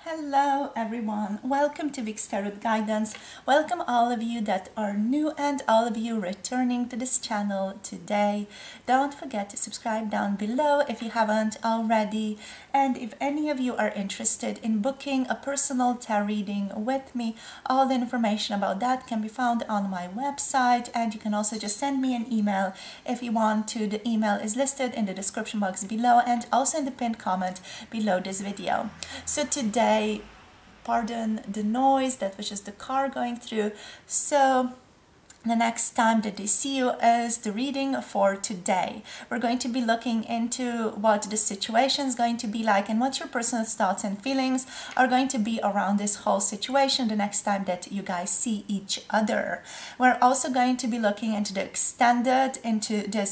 Hello everyone, welcome to Vic's Tarot Guidance. Welcome all of you that are new and all of you returning to this channel today. Don't forget to subscribe down below if you haven't already. And if any of you are interested in booking a personal tarot reading with me, all the information about that can be found on my website, and you can also just send me an email if you want to. The email is listed in the description box below and also in the pinned comment below this video. So today, pardon the noise, that was just the car going through. So the next time that they see you is the reading for today. We're going to be looking into what the situation is going to be like and what your personal thoughts and feelings are going to be around this whole situation the next time that you guys see each other. We're also going to be looking into this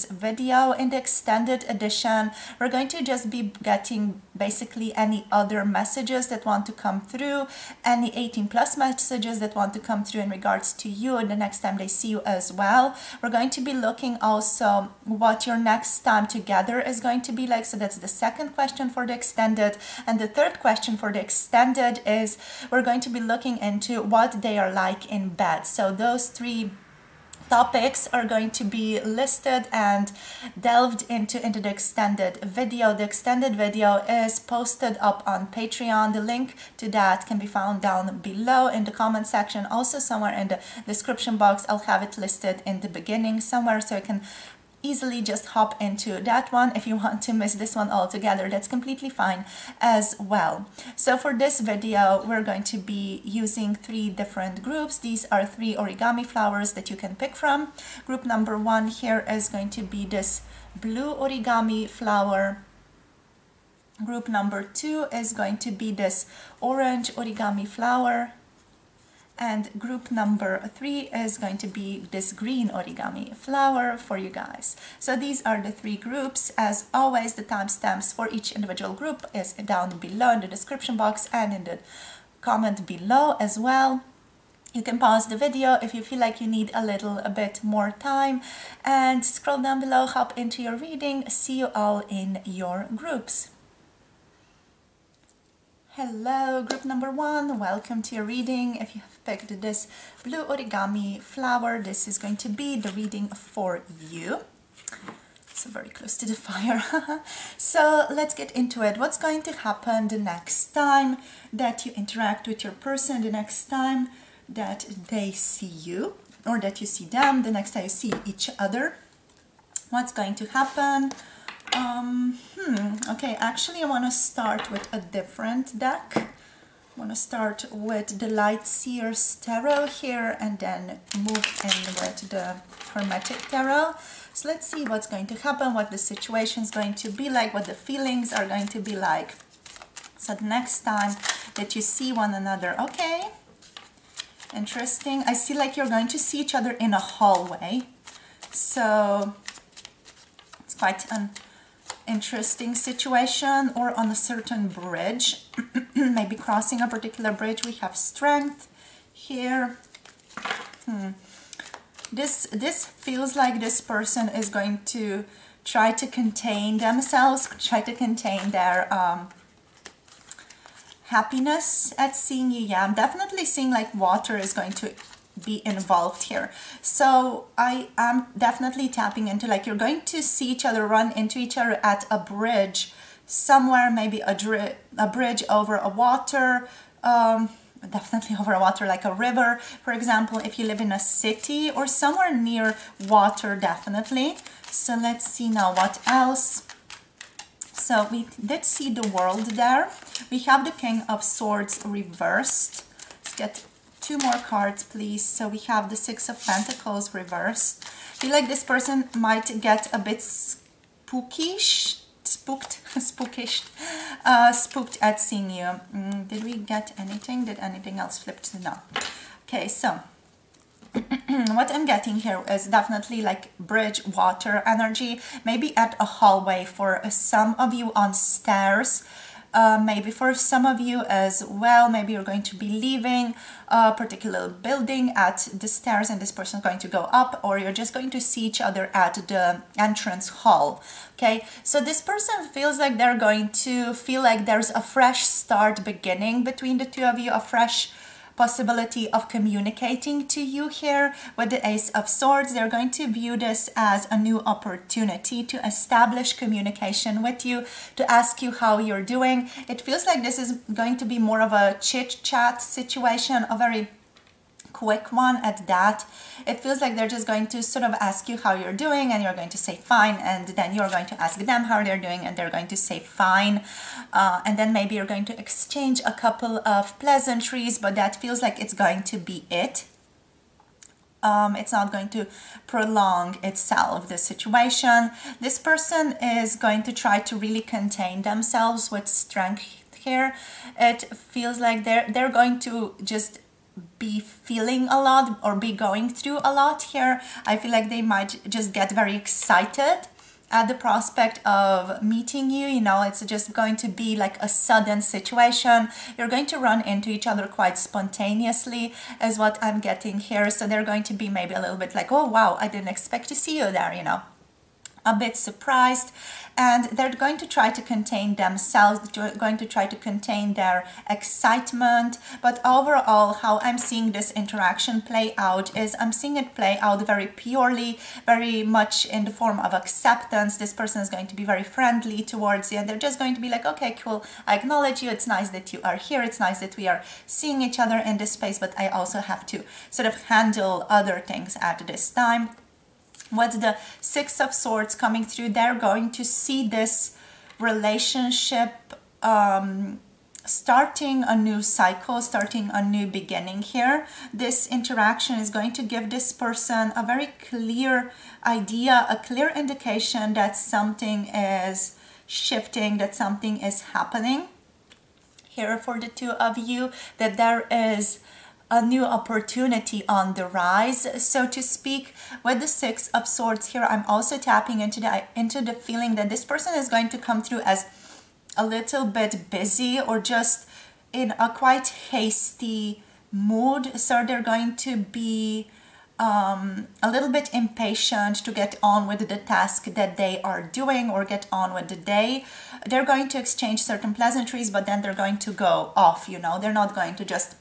video. In the extended edition, we're going to just be getting basically any other messages that want to come through, any 18+ messages that want to come through in regards to you the next time they see you as well. We're going to be looking also what your next time together is going to be like. So that's the second question for the extended. And the third question for the extended is we're going to be looking into what they are like in bed. So those three topics are going to be listed and delved into the extended video. The extended video is posted up on Patreon. The link to that can be found down below in the comment section, also somewhere in the description box. I'll have it listed in the beginning somewhere, so you can easily just hop into that one. If you want to miss this one altogether, that's completely fine as well. So for this video, we're going to be using 3 different groups. These are 3 origami flowers that you can pick from. Group number 1 here is going to be this blue origami flower. Group number 2 is going to be this orange origami flower. And group number 3 is going to be this green origami flower for you guys. So these are the 3 groups. As always, the timestamps for each individual group is down below in the description box and in the comment below as well. You can pause the video if you feel like you need a bit more time, and scroll down below, hop into your reading. See you all in your groups. Hello, group number 1, welcome to your reading. If you have picked this blue origami flower, this is going to be the reading for you. So very close to the fire. So let's get into it. What's going to happen the next time that you interact with your person, the next time that they see you, or that you see them, the next time you see each other? What's going to happen? Okay, actually I want to start with a different deck. I want to start with the Light Seer's Tarot here and then move in with the Hermetic Tarot. So let's see what's going to happen, what the situation is going to be like, what the feelings are going to be like. So the next time that you see one another, okay, interesting. I see like you're going to see each other in a hallway. So it's quite an interesting situation, or on a certain bridge, maybe crossing a particular bridge. We have strength here. This feels like this person is going to try to contain themselves, try to contain their happiness at seeing you. Yeah, I'm definitely seeing like water is going to be involved here. So I am definitely tapping into like you're going to see each other, run into each other at a bridge somewhere, maybe a bridge over a water, definitely over a water, like a river, for example, if you live in a city or somewhere near water, definitely. So let's see now what else. So we did see the World there. We have the King of Swords reversed. Let's get 2 more cards, please. So we have the 6 of Pentacles reversed. I feel like this person might get a bit spookish at seeing you. Did we get anything? Did anything else flip to no? Okay, so what I'm getting here is definitely like bridge, water energy, maybe at a hallway for some of you, on stairs. maybe for some of you as well, maybe you're going to be leaving a particular building at the stairs and this person is going to go up, or you're just going to see each other at the entrance hall. Okay, so this person feels like they're going to feel like there's a fresh start beginning between the two of you, a fresh possibility of communicating to you here with the Ace of Swords. They're going to view this as a new opportunity to establish communication with you, to ask you how you're doing. It feels like this is going to be more of a chit-chat situation, a very quick one at that. It feels like they're just going to sort of ask you how you're doing, and you're going to say fine, and then you're going to ask them how they're doing, and they're going to say fine, and then maybe you're going to exchange a couple of pleasantries, but that feels like it's going to be it. It's not going to prolong itself, the situation. This person is going to try to really contain themselves with strength here. It feels like they're going to just be feeling a lot or be going through a lot here. I feel like they might just get very excited at the prospect of meeting you. You know, it's just going to be like a sudden situation. You're going to run into each other quite spontaneously is what I'm getting here. So they're going to be maybe a little bit like, oh wow, I didn't expect to see you there, you know, a bit surprised. And they're going to try to contain themselves, going to try to contain their excitement. But overall, how I'm seeing this interaction play out is I'm seeing it play out very purely, very much in the form of acceptance. This person is going to be very friendly towards you, and they're just going to be like, okay, cool, I acknowledge you. It's nice that you are here. It's nice that we are seeing each other in this space, but I also have to sort of handle other things at this time. With the Six of Swords coming through, they're going to see this relationship starting a new cycle, starting a new beginning here. This interaction is going to give this person a very clear idea, a clear indication that something is shifting, that something is happening here for the two of you, that there is a new opportunity on the rise, so to speak. With the Six of Swords here, I'm also tapping into the feeling that this person is going to come through as a little bit busy or just in a quite hasty mood. So they're going to be a little bit impatient to get on with the task that they are doing or get on with the day. They're going to exchange certain pleasantries, but then they're going to go off, you know. They're not going to just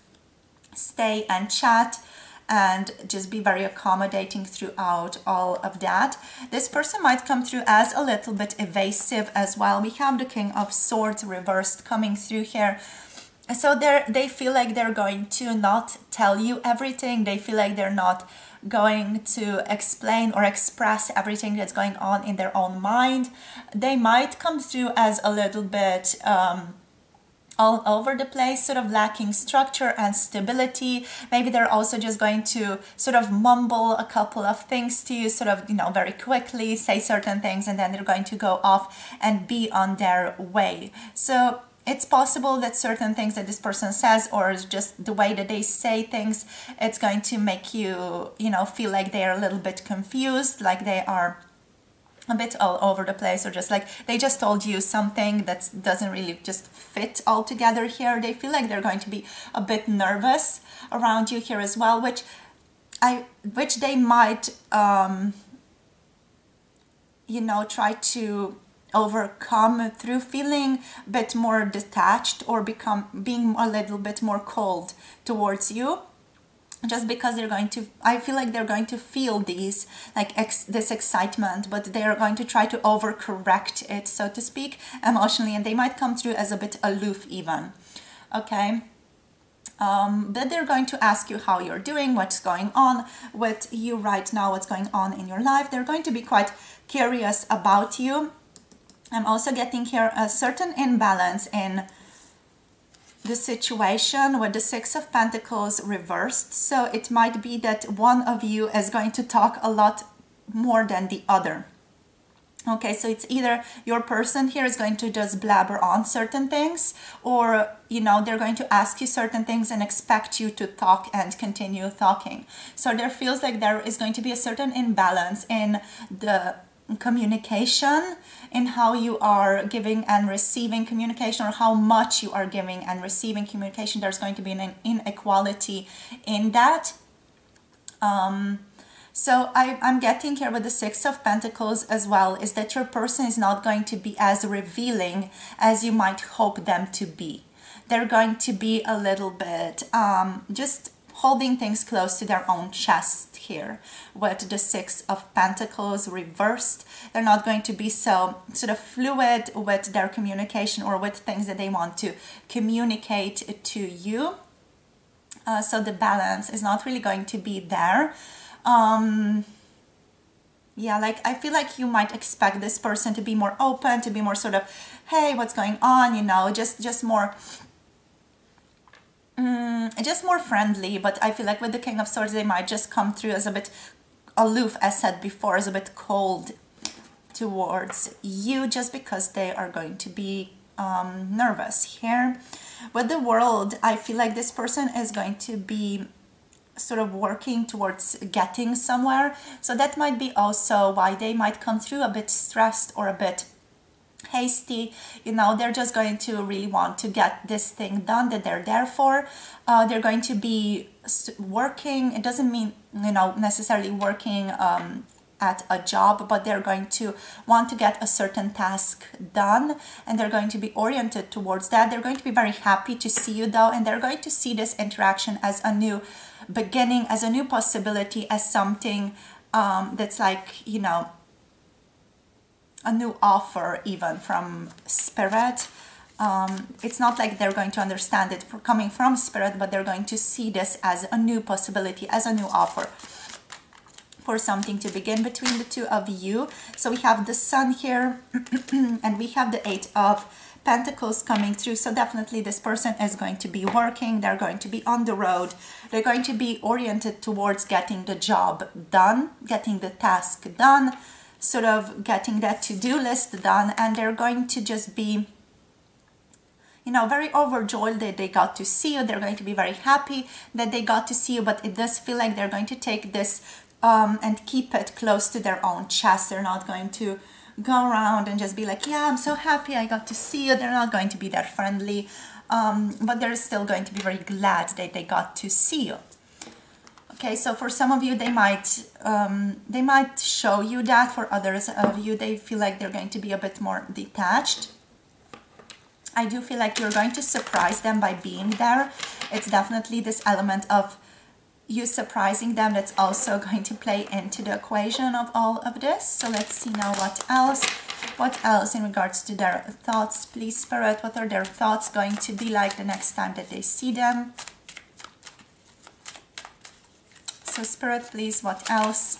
stay and chat and just be very accommodating throughout all of that. This person might come through as a little bit evasive as well. We have the King of Swords reversed coming through here. So they feel like they're going to not tell you everything. They feel like they're not going to explain or express everything that's going on in their own mind. They might come through as a little bit all over the place, sort of lacking structure and stability. Maybe they're also just going to sort of mumble a couple of things to you, sort of, you know, very quickly say certain things, and then they're going to go off and be on their way. So it's possible that certain things that this person says, or just the way that they say things, it's going to make you, you know, feel like they're a little bit confused, like they are a bit all over the place, or just like they just told you something that doesn't really just fit all together here. They feel like they're going to be a bit nervous around you here as well, which they might you know, try to overcome through feeling a bit more detached or being a little bit more cold towards you. Just because they're going to, I feel like they're going to feel these, like this excitement, but they are going to try to overcorrect it, so to speak, emotionally, and they might come through as a bit aloof even, okay? But they're going to ask you how you're doing, what's going on with you right now, what's going on in your life. They're going to be quite curious about you. I'm also getting here a certain imbalance in the situation with the Six of Pentacles reversed. So it might be that one of you is going to talk a lot more than the other. Okay, so it's either your person here is going to just blabber on certain things, or, you know, they're going to ask you certain things and expect you to talk and continue talking. So there feels like there is going to be a certain imbalance in the communication, in how you are giving and receiving communication, or how much you are giving and receiving communication. There's going to be an inequality in that. So I'm getting here with the Six of Pentacles as well, is that your person is not going to be as revealing as you might hope them to be. They're going to be a little bit just holding things close to their own chest here with the Six of Pentacles reversed. They're not going to be so sort of fluid with their communication or with things that they want to communicate to you. So the balance is not really going to be there. Yeah, like I feel like you might expect this person to be more open, to be more sort of, hey, what's going on, you know, just more friendly. But I feel like with the King of Swords, they might just come through as a bit aloof, as said before, as a bit cold towards you, just because they are going to be nervous here. With the World, I feel like this person is going to be sort of working towards getting somewhere. So that might be also why they might come through a bit stressed or a bit hasty. You know, they're just going to really want to get this thing done that they're there for. They're going to be working. It doesn't mean, you know, necessarily working at a job, but they're going to want to get a certain task done, and they're going to be oriented towards that. They're going to be very happy to see you though, and they're going to see this interaction as a new beginning, as a new possibility, as something that's like, you know, a new offer even from Spirit. It's not like they're going to understand it coming from Spirit, but they're going to see this as a new possibility, as a new offer for something to begin between the two of you. So we have the Sun here and we have the Eight of Pentacles coming through. So definitely this person is going to be working. They're going to be on the road. They're going to be oriented towards getting the job done, getting the task done, sort of getting that to-do list done. And they're going to just be, you know, very overjoyed that they got to see you. They're going to be very happy that they got to see you, but it does feel like they're going to take this and keep it close to their own chest. They're not going to go around and just be like, yeah, I'm so happy I got to see you. They're not going to be that friendly, but they're still going to be very glad that they got to see you. Okay, so for some of you, they might show you that. For others of you, they feel like they're going to be a bit more detached. I do feel like you're going to surprise them by being there. It's definitely this element of you surprising them that's also going to play into the equation of all of this. So let's see now what else in regards to their thoughts. Please, Spirit, what are their thoughts going to be like the next time that they see them? So Spirit, please, what else?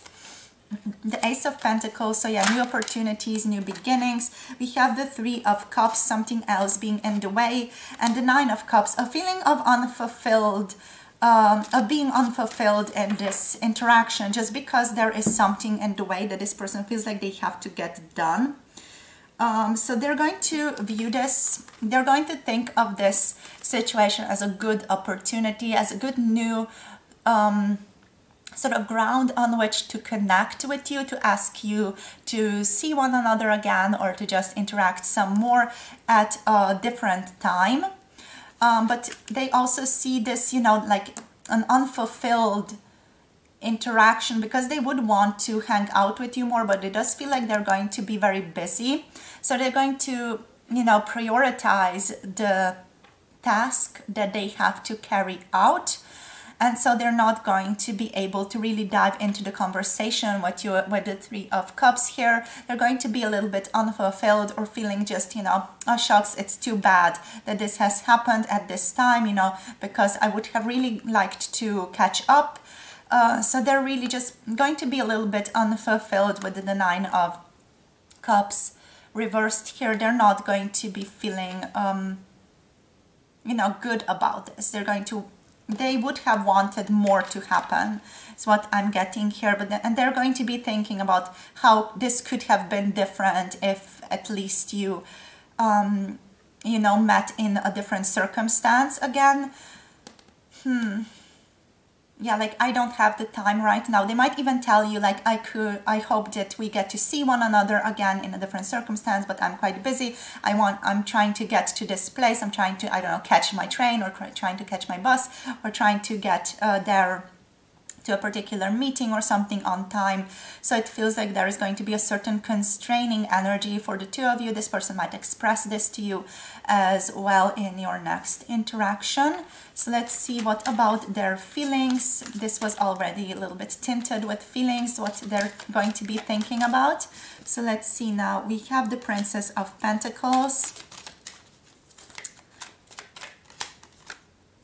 The Ace of Pentacles, so yeah, new opportunities, new beginnings. We have the Three of Cups, something else being in the way, and the Nine of Cups, a feeling of unfulfilled, of being unfulfilled in this interaction, just because there is something in the way that this person feels like they have to get done. So they're going to view this, they're going to think of this situation as a good opportunity, as a good new sort of ground on which to connect with you, to ask you to see one another again, or to just interact some more at a different time. But they also see this, you know, like an unfulfilled interaction, because they would want to hang out with you more, but it does feel like they're going to be very busy. So they're going to, you know, prioritize the task that they have to carry out. And so they're not going to be able to really dive into the conversation with you with the Three of Cups here. They're going to be a little bit unfulfilled, or feeling just, you know, oh shucks, it's too bad that this has happened at this time, you know, because I would have really liked to catch up. So they're really just going to be a little bit unfulfilled with the Nine of Cups reversed here. They're not going to be feeling, you know, good about this. They would have wanted more to happen, is what I'm getting here. But and they're going to be thinking about how this could have been different if at least you, you know, met in a different circumstance again. yeah, like I don't have the time right now. They might even tell you like I hope that we get to see one another again in a different circumstance, but I'm quite busy. I'm trying to get to this place. I'm trying to, I don't know, catch my train, or trying to catch my bus, or trying to get there to a particular meeting or something on time. So it feels like there is going to be a certain constraining energy for the two of you. This person might express this to you as well in your next interaction. So let's see what about their feelings. This was already a little bit tinted with feelings, what they're going to be thinking about. So let's see now. We have the Princess of Pentacles.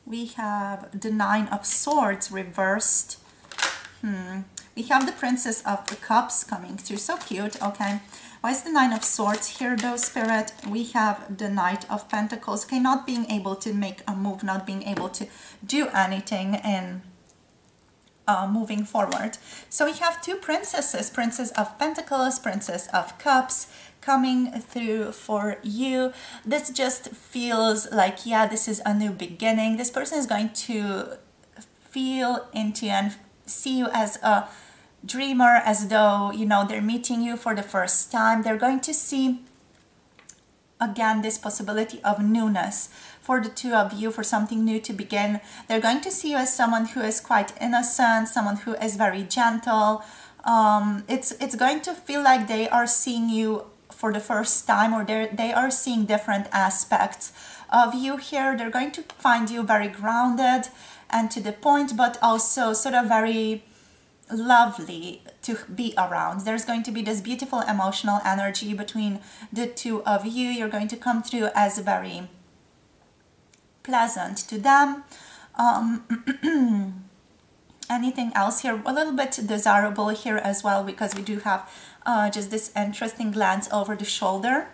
We have the Nine of Swords reversed. We have the Princess of the Cups coming through. So cute. Okay. Why is the Nine of Swords here though, Spirit? We have the Knight of Pentacles. Okay, not being able to make a move, not being able to do anything in moving forward. So we have two princesses, Princess of Pentacles, Princess of Cups, coming through for you. This just feels like, yeah, this is a new beginning. This person is going to feel into and see you as a dreamer, as though, you know, they're meeting you for the first time. They're going to see again this possibility of newness for the two of you, for something new to begin. They're going to see you as someone who is quite innocent, someone who is very gentle. It's going to feel like they are seeing you for the first time, or they are seeing different aspects of you here. They're going to find you very grounded and to the point, but also sort of very lovely to be around. There's going to be this beautiful emotional energy between the two of you. You're going to come through as very pleasant to them. Anything else here? A little bit desirable here as well, because we do have just this interesting glance over the shoulder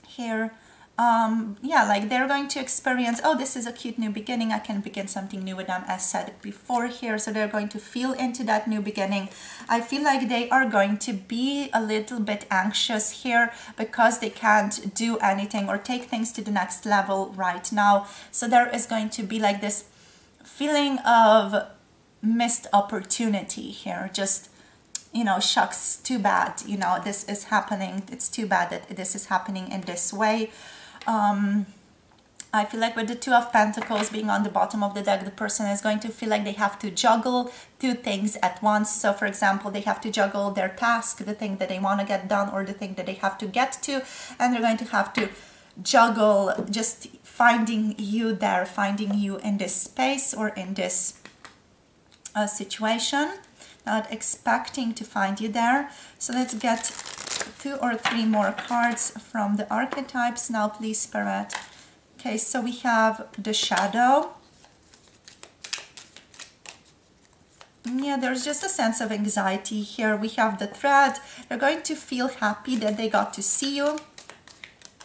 here. Yeah, like they're going to experience, oh, this is a cute new beginning. I can begin something new with them, as said before here. So they're going to feel into that new beginning. I feel like they are going to be a little bit anxious here because they can't do anything or take things to the next level right now. So there is going to be like this feeling of missed opportunity here. Just, you know, shucks, too bad, you know, this is happening. It's too bad that this is happening in this way. I feel like with the Two of Pentacles being on the bottom of the deck, the person is going to feel like they have to juggle two things at once. So for example, they have to juggle their task, the thing that they want to get done, or the thing that they have to get to, and they're going to have to juggle just finding you there, finding you in this space or in this situation, not expecting to find you there. So let's get 2 or 3 more cards from the archetypes now, please, Spirit. Okay, so we have the Shadow. Yeah, there's just a sense of anxiety here. We have the Thread. They're going to feel happy that they got to see you.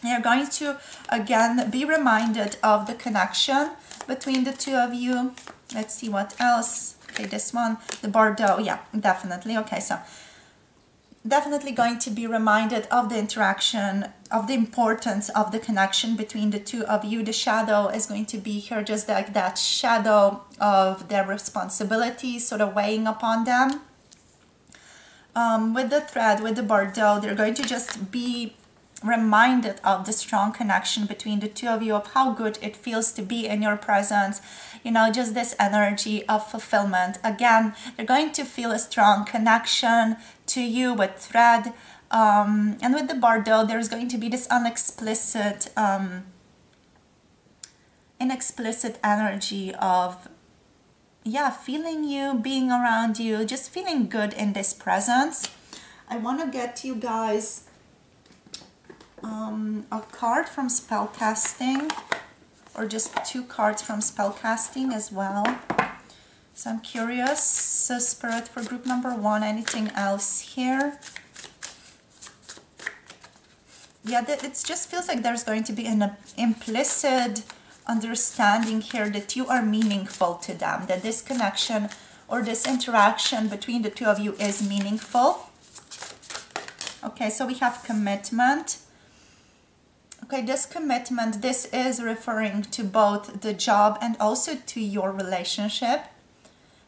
They're going to, again, be reminded of the connection between the two of you. Let's see what else. Okay, this one, the Bordeaux. Yeah, definitely. Okay, so definitely going to be reminded of the interaction, of the importance of the connection between the two of you. The Shadow is going to be here, just like that shadow of their responsibilities sort of weighing upon them. With the Thread, with the Bordeaux, they're going to just be reminded of the strong connection between the two of you, of how good it feels to be in your presence, you know, just this energy of fulfillment. Again, they're going to feel a strong connection to you with Thread, and with the Bordeaux, there's going to be this inexplicit energy of, yeah, feeling you, being around you, just feeling good in this presence. I want to get you guys a card from spellcasting, or just 2 cards from spellcasting as well. So I'm curious, so Spirit, for group number 1, anything else here? Yeah, it just feels like there's going to be an implicit understanding here that you are meaningful to them, that this connection or this interaction between the two of you is meaningful. Okay, so we have commitment. Okay, this commitment, this is referring to both the job and also to your relationship.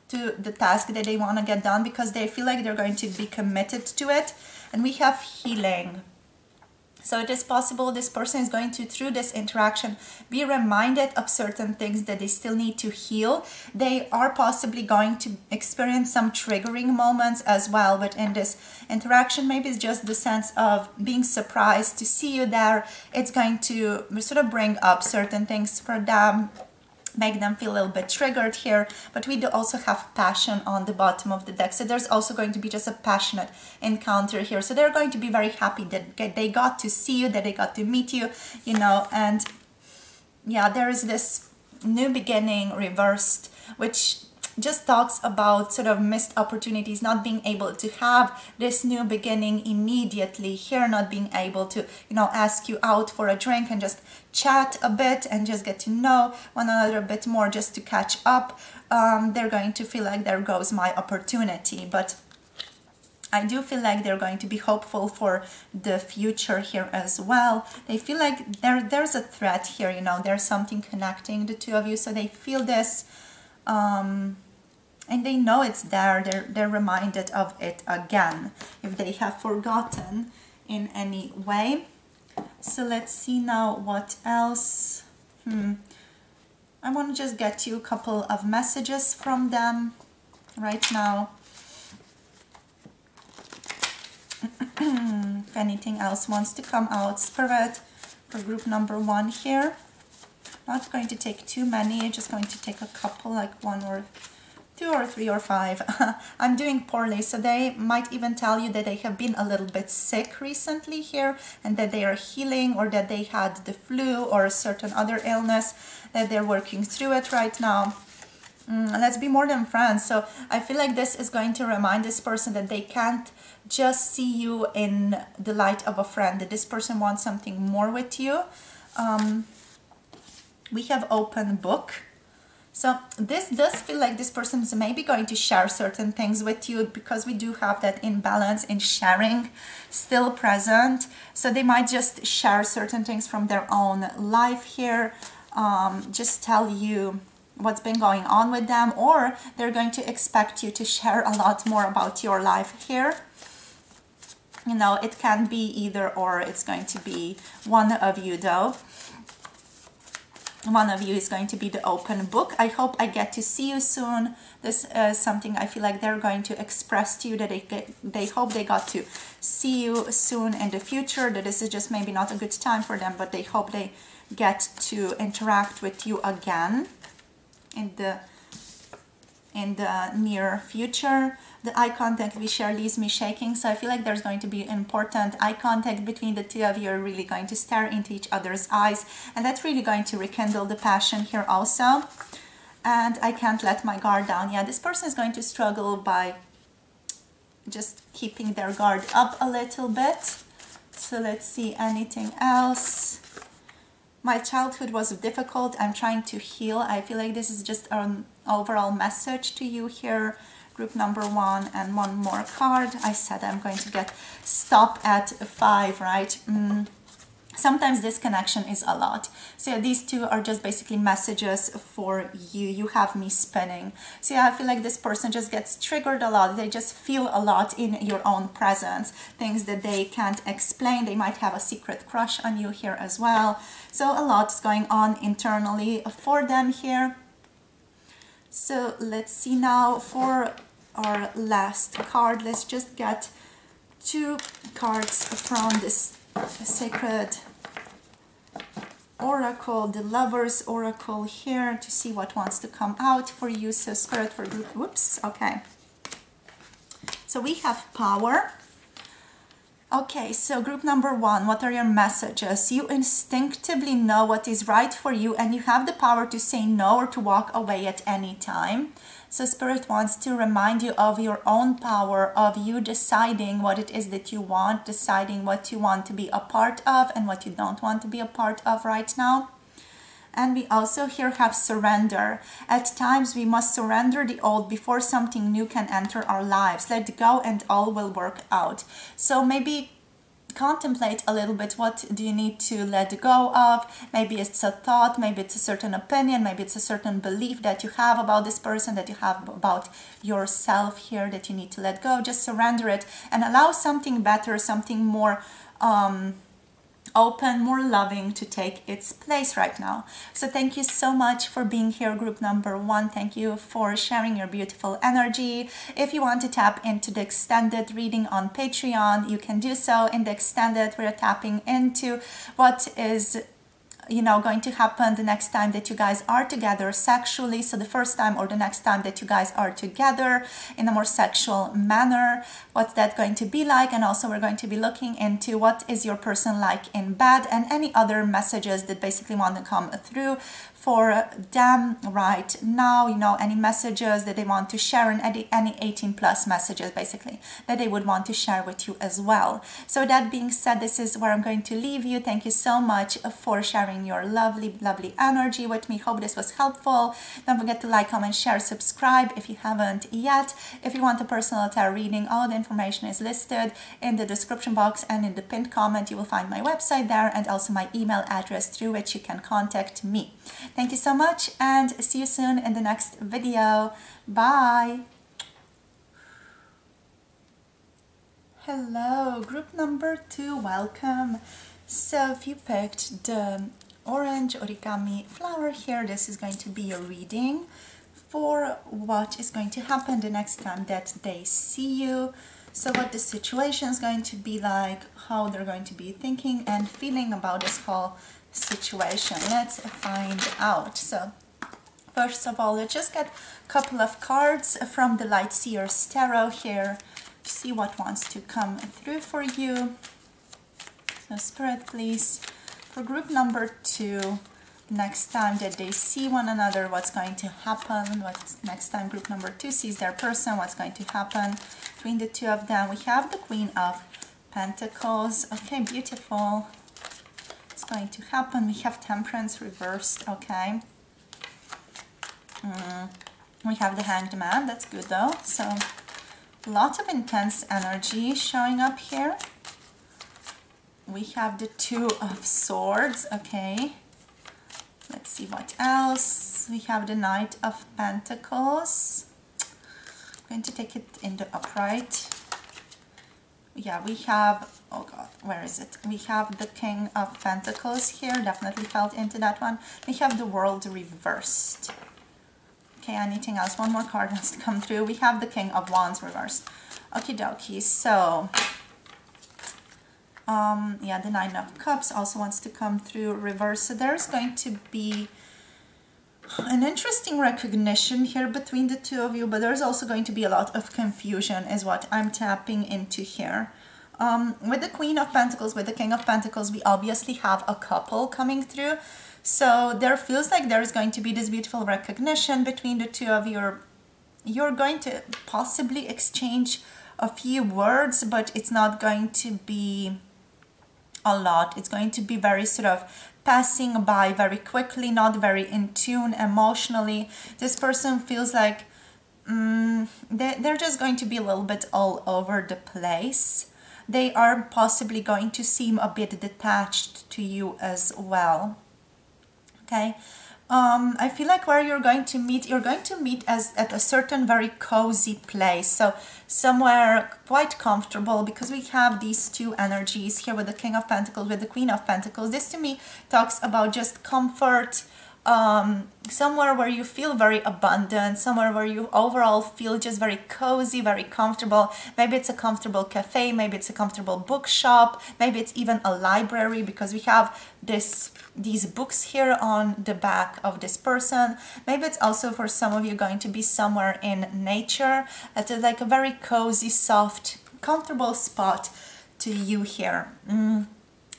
to the task that they want to get done because they feel like they're going to be committed to it. And we have healing. So it is possible this person is going to, through this interaction, be reminded of certain things that they still need to heal. They are possibly going to experience some triggering moments as well, but in this interaction, maybe it's just the sense of being surprised to see you there. It's going to sort of bring up certain things for them, make them feel a little bit triggered here. But we do also have passion on the bottom of the deck, so there's also going to be just a passionate encounter here. So they're going to be very happy that they got to see you, that they got to meet you, you know. And yeah, there is this new beginning reversed, which just talks about sort of missed opportunities, not being able to have this new beginning immediately here, not being able to, you know, ask you out for a drink and just chat a bit and just get to know one another a bit more, just to catch up. They're going to feel like there goes my opportunity. But I do feel like they're going to be hopeful for the future here as well. They feel like there's a thread here, you know, there's something connecting the two of you, so they feel this and they know it's there. They're reminded of it again if they have forgotten in any way. So let's see now what else. I want to just get you a couple of messages from them right now. If anything else wants to come out, Spirit, for group number 1 here. Not going to take too many, just going to take a couple, like 1 or 2 or 3 or 5. I'm doing poorly, so they might even tell you that they have been a little bit sick recently here, and that they are healing, or that they had the flu or a certain other illness, that they're working through it right now. Let's be more than friends. So I feel like this is going to remind this person that they can't just see you in the light of a friend, that this person wants something more with you. We have open book. So this does feel like this person is maybe going to share certain things with you, because we do have that imbalance in sharing still present. So they might just share certain things from their own life here, just tell you what's been going on with them, or they're going to expect you to share a lot more about your life here. You know, it can be either or. It's going to be one of you though. One of you is going to be the open book. I hope I get to see you soon. This is something I feel like they're going to express to you, that they hope they got to see you soon in the future, that this is just maybe not a good time for them, but they hope they get to interact with you again in the near future. The eye contact we share leaves me shaking, so I feel like there's going to be important eye contact between the two of you. Are really going to stare into each other's eyes, and that's really going to rekindle the passion here also. And I can't let my guard down. Yeah, this person is going to struggle by just keeping their guard up a little bit. So let's see, anything else. My childhood was difficult. I'm trying to heal. I feel like this is just an overall message to you here. Group number 1, and one more card. I said I'm going to stop at 5, right? Sometimes this connection is a lot. So yeah, these two are just basically messages for you. You have me spinning. So yeah, I feel like this person just gets triggered a lot. They just feel a lot in your own presence. Things that they can't explain. They might have a secret crush on you here as well. So a lot is going on internally for them here. So let's see now for our last card. Let's just get 2 cards from this sacred oracle, the Lover's Oracle here, to see what wants to come out for you. So Spirit for group, whoops, okay. So we have power. Okay, so group number 1, what are your messages? You instinctively know what is right for you, and you have the power to say no or to walk away at any time. So Spirit wants to remind you of your own power, of you deciding what it is that you want, deciding what you want to be a part of and what you don't want to be a part of right now. And we also here have surrender. At times we must surrender the old before something new can enter our lives. Let go and all will work out. So maybe contemplate a little bit, what do you need to let go of? Maybe it's a thought, maybe it's a certain opinion, maybe it's a certain belief that you have about this person, that you have about yourself here, that you need to let go. Just surrender it and allow something better, something more open, more loving to take its place right now. So thank you so much for being here, group number 1. Thank you for sharing your beautiful energy. If you want to tap into the extended reading on Patreon, you can do so. In the extended, we're tapping into what is going to happen the next time that you guys are together sexually. So the first time or the next time that you guys are together in a more sexual manner, what's that going to be like? And also we're going to be looking into what is your person like in bed, and any other messages that basically want to come through for them right now, any messages that they want to share, and any 18 plus messages basically that they would want to share with you as well. So that being said, this is where I'm going to leave you. Thank you so much for sharing your lovely energy with me. Hope this was helpful. Don't forget to like, comment, share, subscribe if you haven't yet. If you want a personal tarot reading, all the information is listed in the description box, and in the pinned comment you will find my website there, and also my email address through which you can contact me. Thank you so much, and see you soon in the next video. Bye. Hello, group number 2, welcome. So if you picked the orange origami flower here, this is going to be a reading for what is going to happen the next time that they see you. So what the situation is going to be like, how they're going to be thinking and feeling about this whole situation. Let's find out. So first of all, let's just get a couple of cards from the Light Seer's Tarot here to see what wants to come through for you. So Spirit, please, for group number 2, next time that they see one another, what's going to happen? What's next time group number 2 sees their person, what's going to happen between the two of them? We have the Queen of Pentacles. Okay, beautiful. What's going to happen? We have Temperance reversed. Okay. We have the Hanged Man. That's good though. So lots of intense energy showing up here. We have the Two of Swords. Okay. Let's see what else. We have the Knight of Pentacles. I'm going to take it in the upright. Yeah, we have, oh God, where is it? We have the King of Pentacles here. Definitely felt into that one. We have the World reversed. Okay, anything else? One more card has to come through. We have the King of Wands reversed. Okie dokie. So yeah, the Nine of Cups also wants to come through reverse. So there's going to be an interesting recognition here between the two of you, but there's also going to be a lot of confusion is what I'm tapping into here. With the Queen of Pentacles, with the King of Pentacles, we obviously have a couple coming through. So there feels like there's going to be this beautiful recognition between the two of you. You're going to possibly exchange a few words, but it's not going to be a lot. It's going to be very sort of passing by very quickly, not very in tune emotionally. This person feels like they're just going to be a little bit all over the place. They are possibly going to seem a bit detached to you as well. Okay. I feel like where you're going to meet as at a certain very cozy place, so somewhere quite comfortable, because we have these two energies here with the King of Pentacles, with the Queen of Pentacles. This to me talks about just comfort, somewhere where you feel very abundant, somewhere where you overall feel just very cozy, very comfortable. Maybe it's a comfortable cafe, maybe it's a comfortable bookshop, maybe it's even a library, because we have these books here on the back of this person. Maybe it's also for some of you going to be somewhere in nature at like a very cozy, soft, comfortable spot to you here.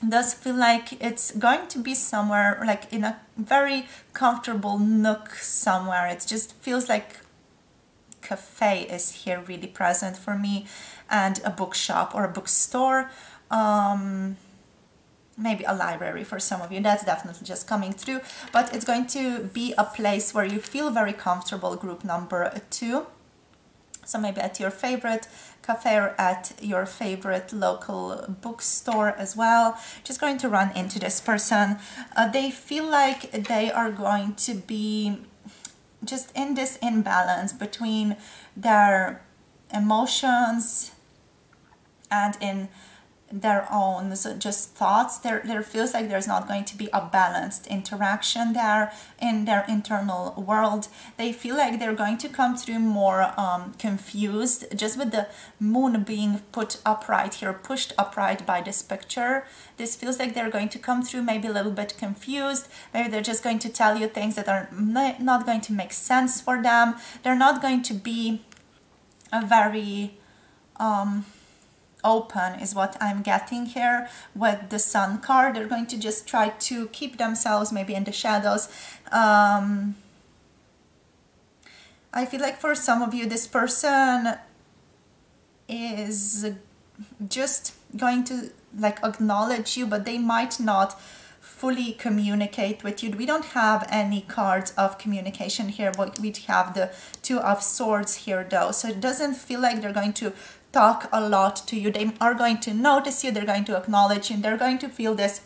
Does feel like it's going to be somewhere like in a very comfortable nook somewhere. It just feels like cafe is here really present for me, and a bookshop or a bookstore, maybe a library for some of you. That's definitely just coming through, but it's going to be a place where you feel very comfortable, group number 2. So maybe at your favorite cafe or at your favorite local bookstore as well. Just going to run into this person. They feel like they are going to be just in this imbalance between their emotions and in their own just thoughts. There feels like there's not going to be a balanced interaction there in their internal world. They feel like they're going to come through more confused, just with the moon being put upright here, pushed upright by this picture. This feels like they're going to come through maybe a little bit confused. Maybe they're just going to tell you things that are not going to make sense for them. They're not going to be a very open, is what I'm getting here with the Sun card. They're going to just try to keep themselves maybe in the shadows. I feel like for some of you, this person is just going to like acknowledge you, but they might not fully communicate with you. We don't have any cards of communication here, but we have the Two of Swords here though, so it doesn't feel like they're going to talk a lot to you. They are going to notice you, they're going to acknowledge you, and they're going to feel this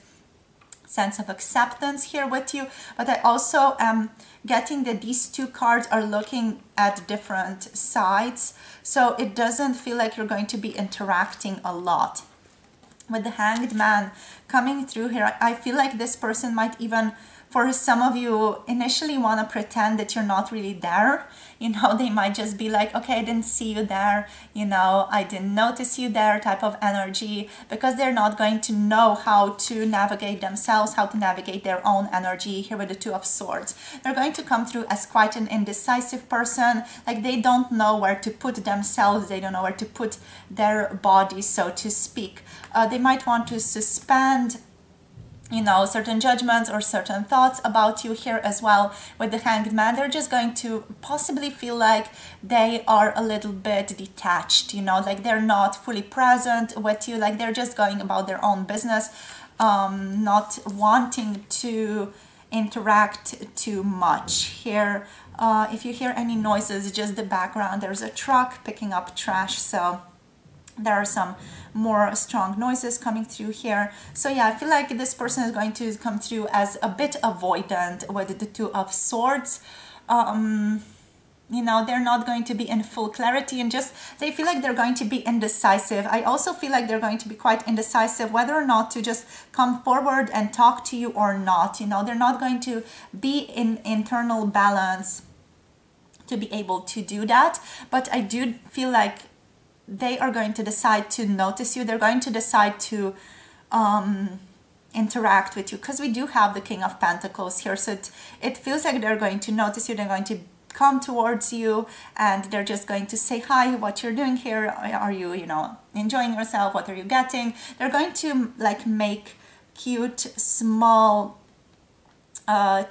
sense of acceptance here with you. But I also am getting that these two cards are looking at different sides, so it doesn't feel like you're going to be interacting a lot. With the Hanged Man coming through here, I feel like this person might even, for some of you, initially want to pretend that you're not really there. You know, they might just be like, okay, I didn't see you there, you know, I didn't notice you there type of energy, because they're not going to know how to navigate themselves, how to navigate their own energy here with the Two of Swords. They're going to come through as quite an indecisive person, like they don't know where to put themselves, they don't know where to put their body, so to speak. They might want to suspend, you know, certain judgments or certain thoughts about you here as well. With the Hanged Man, they're just going to possibly feel like they are a little bit detached, you know, like they're not fully present with you, like they're just going about their own business, not wanting to interact too much here. If you hear any noises, just the background, there's a truck picking up trash, so there are some more strong noises coming through here. So yeah, I feel like this person is going to come through as a bit avoidant with the Two of Swords. You know, they're not going to be in full clarity, and just they feel like they're going to be indecisive. I also feel like they're going to be quite indecisive whether or not to just come forward and talk to you or not. You know, they're not going to be in internal balance to be able to do that. But I do feel like they are going to decide to notice you. They're going to decide to interact with you, because we do have the King of Pentacles here. So it feels like they're going to notice you. They're going to come towards you, and they're just going to say, hi, what you're doing here? Are you, you know, enjoying yourself? What are you getting? They're going to like make cute, small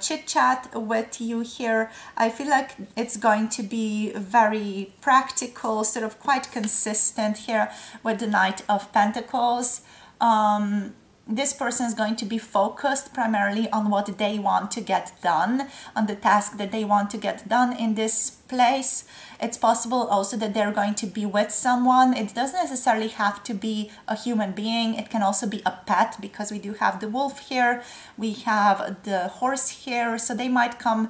chit chat with you here. I feel like it's going to be very practical, sort of quite consistent here with the Knight of Pentacles. This person is going to be focused primarily on what they want to get done, on the task that they want to get done in this place. It's possible also that they're going to be with someone. It doesn't necessarily have to be a human being. It can also be a pet, because we do have the wolf here, we have the horse here, so they might come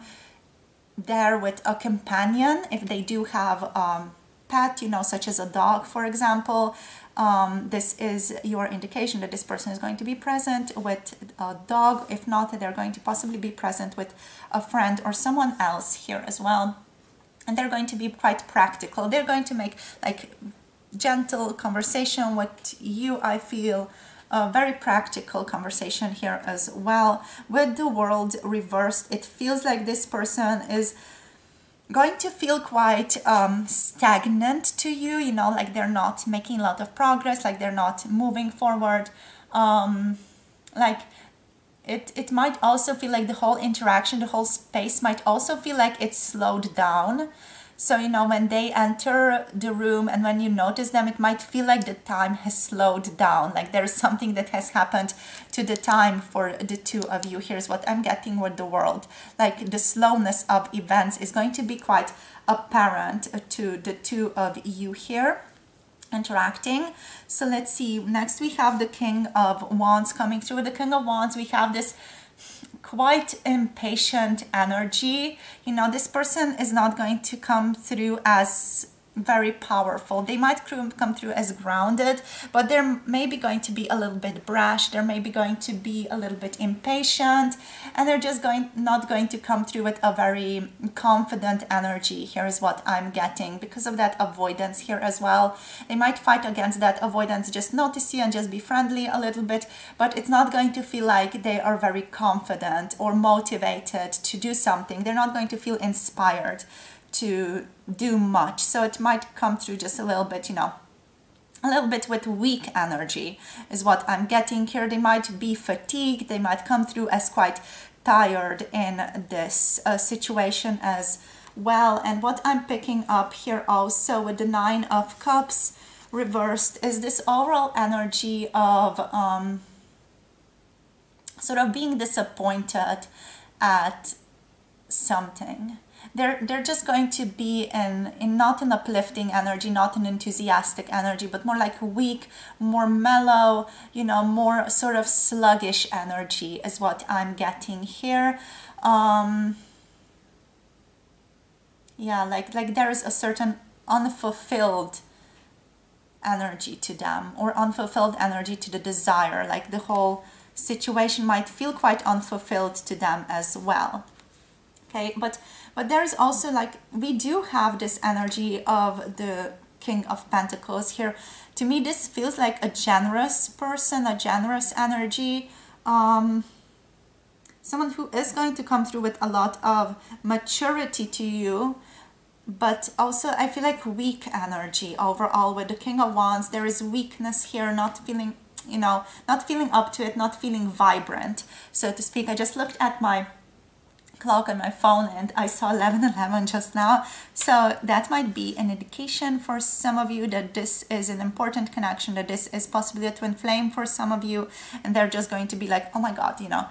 there with a companion if they do have pet, you know, such as a dog, for example. This is your indication that this person is going to be present with a dog. If not, they're going to possibly be present with a friend or someone else here as well. And they're going to be quite practical. They're going to make like gentle conversation with you. I feel a very practical conversation here as well. With the World reversed, it feels like this person is going to feel quite stagnant to you, you know, like they're not making a lot of progress, like they're not moving forward. Like it might also feel like the whole interaction, the whole space might also feel like it's slowed down. So, you know, when they enter the room and when you notice them, it might feel like the time has slowed down, like there's something that has happened to the time for the two of you. Here's what I'm getting with the world. Like the slowness of events is going to be quite apparent to the two of you here interacting. So let's see, next we have the King of Wands coming through. With the King of Wands, we have this quite impatient energy. You know, this person is not going to come through as very powerful. They might come through as grounded, but they're maybe going to be a little bit brash. They're maybe going to be a little bit impatient, and they're just not going to come through with a very confident energy. Here's what I'm getting. Because of that avoidance here as well, they might fight against that avoidance, just notice you and just be friendly a little bit, but it's not going to feel like they are very confident or motivated to do something. They're not going to feel inspired to do much. So it might come through just a little bit, you know, a little bit with weak energy is what I'm getting here. They might be fatigued. They might come through as quite tired in this situation as well. And what I'm picking up here also with the Nine of Cups reversed is this overall energy of sort of being disappointed at something. They're just going to be in not an uplifting energy, not an enthusiastic energy, but more like weak, more mellow, you know, more sort of sluggish energy is what I'm getting here. Yeah, like there is a certain unfulfilled energy to them, or unfulfilled energy to the desire. Like the whole situation might feel quite unfulfilled to them as well. Okay, but there is also, like, we do have this energy of the King of Pentacles here. To me, this feels like a generous person, a generous energy. Someone who is going to come through with a lot of maturity to you, but also I feel like weak energy overall with the King of Wands. There is weakness here, not feeling, you know, not feeling up to it, not feeling vibrant, so to speak. I just looked at my clock on my phone and I saw 11:11 just now, so that might be an indication for some of you that this is an important connection, that this is possibly a twin flame for some of you, and they're just going to be like, oh my god, you know,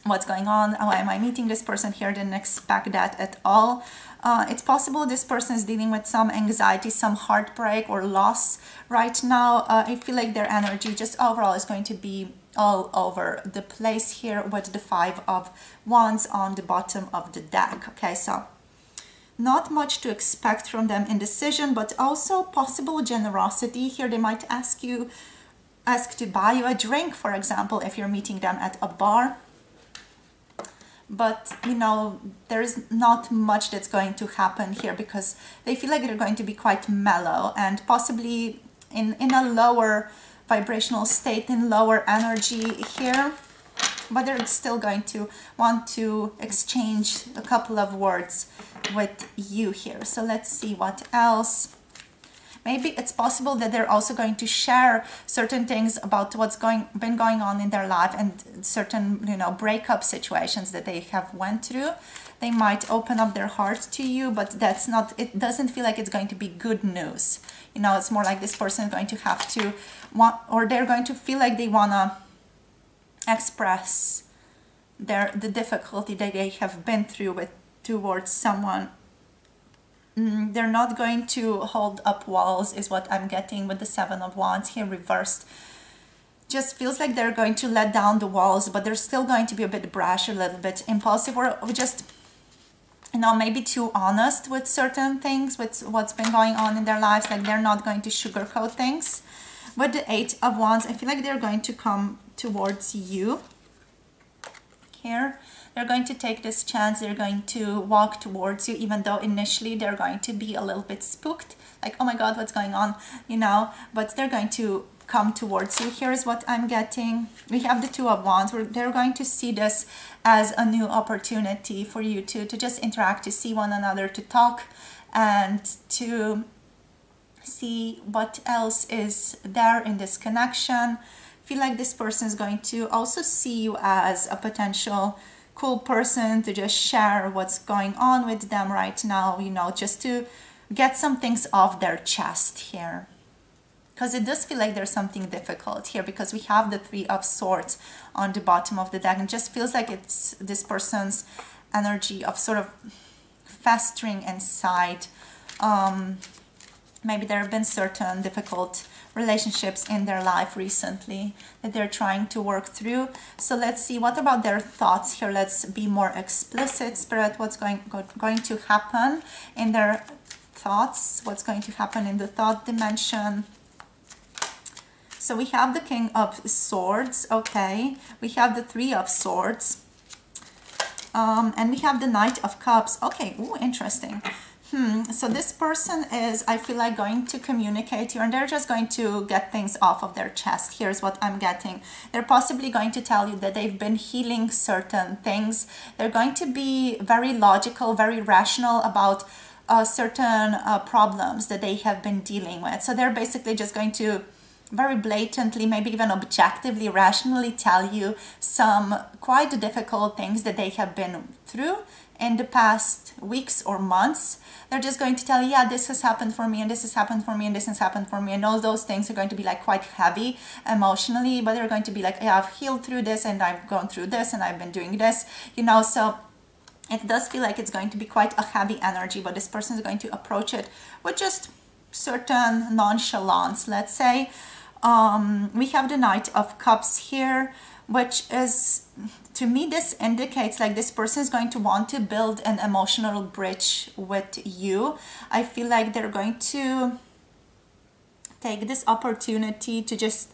what's going on? Why am I meeting this person here? Didn't expect that at all. It's possible this person is dealing with some anxiety, some heartbreak or loss right now. I feel like their energy just overall is going to be all over the place here with the Five of Wands on the bottom of the deck. Okay, so not much to expect from them. Indecision, but also possible generosity here. They might ask to buy you a drink, for example, if you're meeting them at a bar. But, you know, there's not much that's going to happen here because they feel like they're going to be quite mellow and possibly in a lower vibrational state, in lower energy here, but they're still going to want to exchange a couple of words with you here. So let's see what else. Maybe it's possible that they're also going to share certain things about what's been going on in their life and certain, you know, breakup situations that they have went through. They might open up their heart to you, but that's not, it doesn't feel like it's going to be good news. You know, it's more like this person is going to have to want, or they're going to feel like they want to express the difficulty that they have been through towards someone. They're not going to hold up walls is what I'm getting with the Seven of Wands here reversed. Just feels like they're going to let down the walls, but they're still going to be a bit brash, a little bit impulsive, or just, you know, maybe too honest with certain things, with what's been going on in their lives. Like they're not going to sugarcoat things. With the Eight of Wands, I feel like they're going to come towards you here. They're going to take this chance. They're going to walk towards you, even though initially they're going to be a little bit spooked, like, oh my god, what's going on, you know, but they're going to come towards you. Here's what I'm getting. We have the Two of Wands. They're going to see this as a new opportunity for you to just interact, to see one another, to talk, and to see what else is there in this connection. I feel like this person is going to also see you as a potential cool person to just share what's going on with them right now, you know, just to get some things off their chest here. Because it does feel like there's something difficult here, because we have the Three of Swords on the bottom of the deck, and it just feels like it's this person's energy of sort of festering inside. Maybe there have been certain difficult relationships in their life recently that they're trying to work through. So let's see, what about their thoughts here? Let's be more explicit, Spirit. What's going to happen in their thoughts? What's going to happen in the thought dimension? So we have the King of Swords, okay. We have the Three of Swords. And we have the Knight of Cups. Okay, ooh, interesting. So this person is, I feel like, going to communicate here, and they're just going to get things off of their chest. Here's what I'm getting. They're possibly going to tell you that they've been healing certain things. They're going to be very logical, very rational about certain problems that they have been dealing with. So they're basically just going to very blatantly, maybe even objectively, rationally tell you some quite difficult things that they have been through in the past weeks or months. They're just going to tell you, yeah, this has happened for me, and this has happened for me, and this has happened for me, and all those things are going to be like quite heavy emotionally, but they're going to be like, yeah, I've healed through this, and I've gone through this, and I've been doing this, you know. So it does feel like it's going to be quite a heavy energy, but this person is going to approach it with just certain nonchalance, let's say. We have the Knight of Cups here, which is, to me, this indicates like this person is going to want to build an emotional bridge with you. I feel like they're going to take this opportunity to just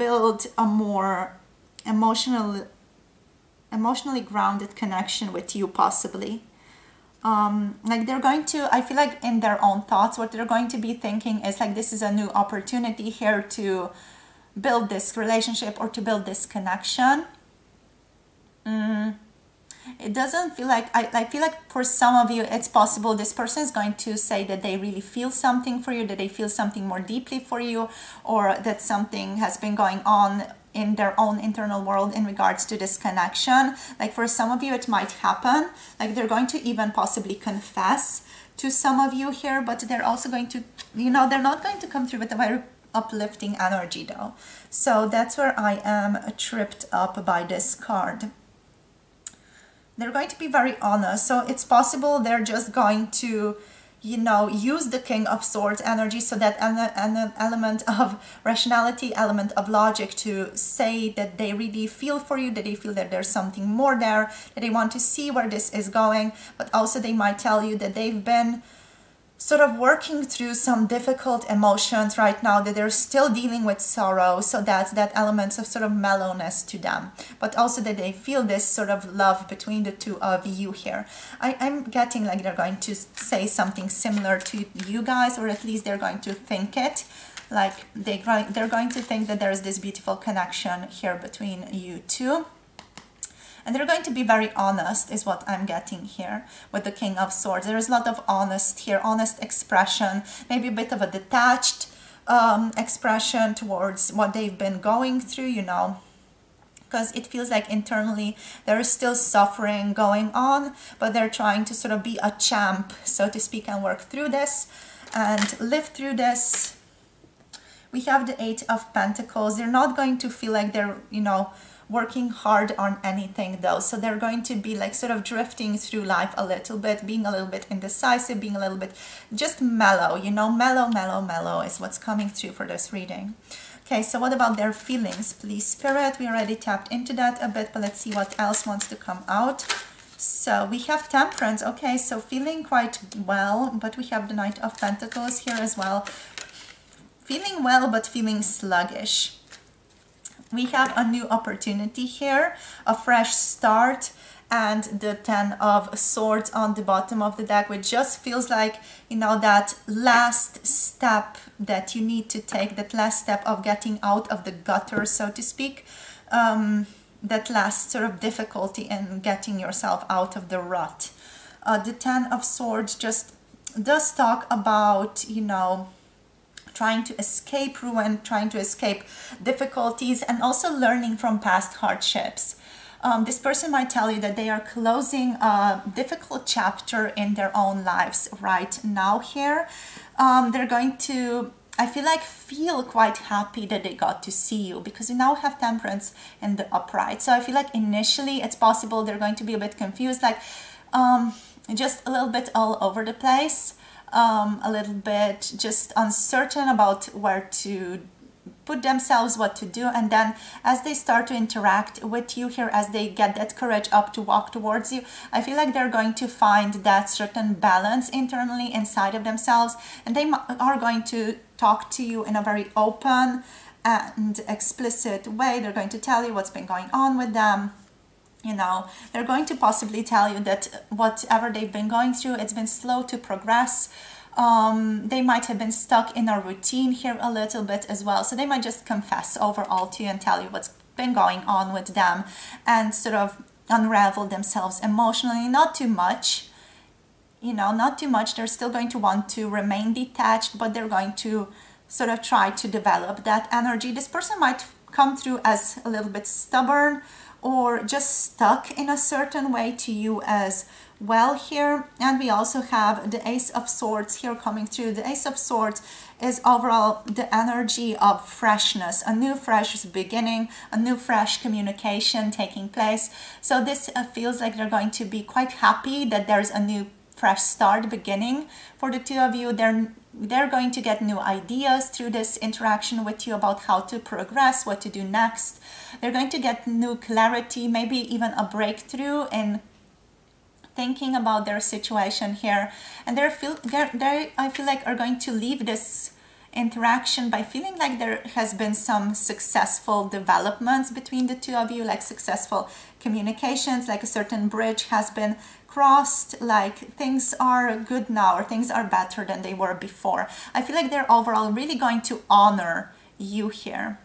build a more emotionally grounded connection with you, possibly. Like they're going to, I feel like in their own thoughts, what they're going to be thinking is like, this is a new opportunity here to build this relationship or to build this connection. It doesn't feel like, I feel like for some of you, it's possible this person is going to say that they really feel something for you, that they feel something more deeply for you, or that something has been going on in their own internal world in regards to this connection. Like for some of you, it might happen, like they're going to even possibly confess to some of you here, but they're also going to, you know, they're not going to come through with a very uplifting energy though. So that's where I am tripped up by this card. They're going to be very honest. So it's possible they're just going to, you know, use the King of Swords energy, so that an element of rationality, element of logic, to say that they really feel for you, that they feel that there's something more there, that they want to see where this is going. But also they might tell you that they've been sort of working through some difficult emotions right now, that they're still dealing with sorrow. So that's that element of sort of mellowness to them, but also that they feel this sort of love between the two of you here. I'm getting like they're going to say something similar to you guys, or at least they're going to think it. Like they're going to think that there's this beautiful connection here between you two. And they're going to be very honest, is what I'm getting here with the King of Swords. There's a lot of honest here, honest expression, maybe a bit of a detached expression towards what they've been going through, you know, because it feels like internally there is still suffering going on, but they're trying to sort of be a champ, so to speak, and work through this and live through this. We have the Eight of Pentacles. They're not going to feel like they're, you know, working hard on anything though. So they're going to be like sort of drifting through life a little bit, being a little bit indecisive, being a little bit just mellow, you know, mellow is what's coming through for this reading. Okay, so what about their feelings, please, Spirit? We already tapped into that a bit, but let's see what else wants to come out. So we have Temperance. Okay, so feeling quite well, but we have the Knight of Pentacles here as well. Feeling well, but feeling sluggish. We have a new opportunity here, a fresh start, and the Ten of Swords on the bottom of the deck, which just feels like, you know, that last step that you need to take, that last step of getting out of the gutter, so to speak, that last sort of difficulty in getting yourself out of the rut. The Ten of Swords just does talk about, you know, trying to escape ruin, trying to escape difficulties, and also learning from past hardships. This person might tell you that they are closing a difficult chapter in their own lives right now here. They're going to, I feel like, feel quite happy that they got to see you, because you now have Temperance in the upright. So I feel like initially it's possible they're going to be a bit confused, like just a little bit all over the place, a little bit just uncertain about where to put themselves, what to do. And then as they start to interact with you here, as they get that courage up to walk towards you, I feel like they're going to find that certain balance internally inside of themselves, and they are going to talk to you in a very open and explicit way. They're going to tell you what's been going on with them. You know, they're going to possibly tell you that whatever they've been going through, it's been slow to progress. They might have been stuck in a routine here a little bit as well. So they might just confess overall to you and tell you what's been going on with them, and sort of unravel themselves emotionally. Not too much, you know, not too much. They're still going to want to remain detached, but they're going to sort of try to develop that energy. This person might come through as a little bit stubborn, or just stuck in a certain way to you as well here. And we also have the Ace of Swords here coming through. The Ace of Swords is overall the energy of freshness, a new fresh beginning, a new fresh communication taking place. So this feels like they're going to be quite happy that there's a new fresh start beginning for the two of you. They're going to get new ideas through this interaction with you about how to progress, what to do next. They're going to get new clarity, maybe even a breakthrough in thinking about their situation here. And I feel like are going to leave this interaction by feeling like there has been some successful developments between the two of you, like successful communications, like a certain bridge has been crossed, like things are good now, or things are better than they were before. I feel like they're overall really going to honor you here.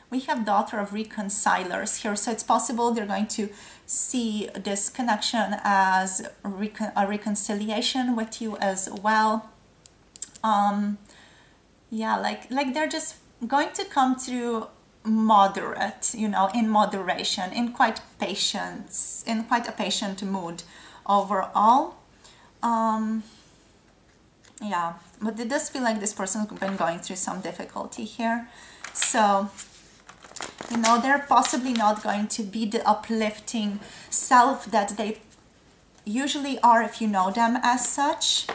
We have Daughter of Reconcilers here, so it's possible they're going to see this connection as a reconciliation with you as well. Yeah, like they're just going to come through moderate, you know, in moderation, in quite a patient mood overall. Yeah, but it does feel like this person's been going through some difficulty here. So, you know, they're possibly not going to be the uplifting self that they usually are if you know them as such.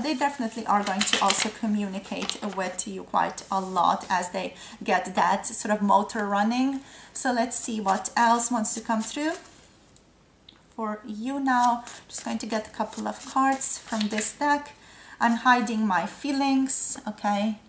They definitely are going to also communicate with you quite a lot as they get that sort of motor running. So let's see what else wants to come through for you now. Just going to get a couple of cards from this deck. I'm hiding my feelings, okay?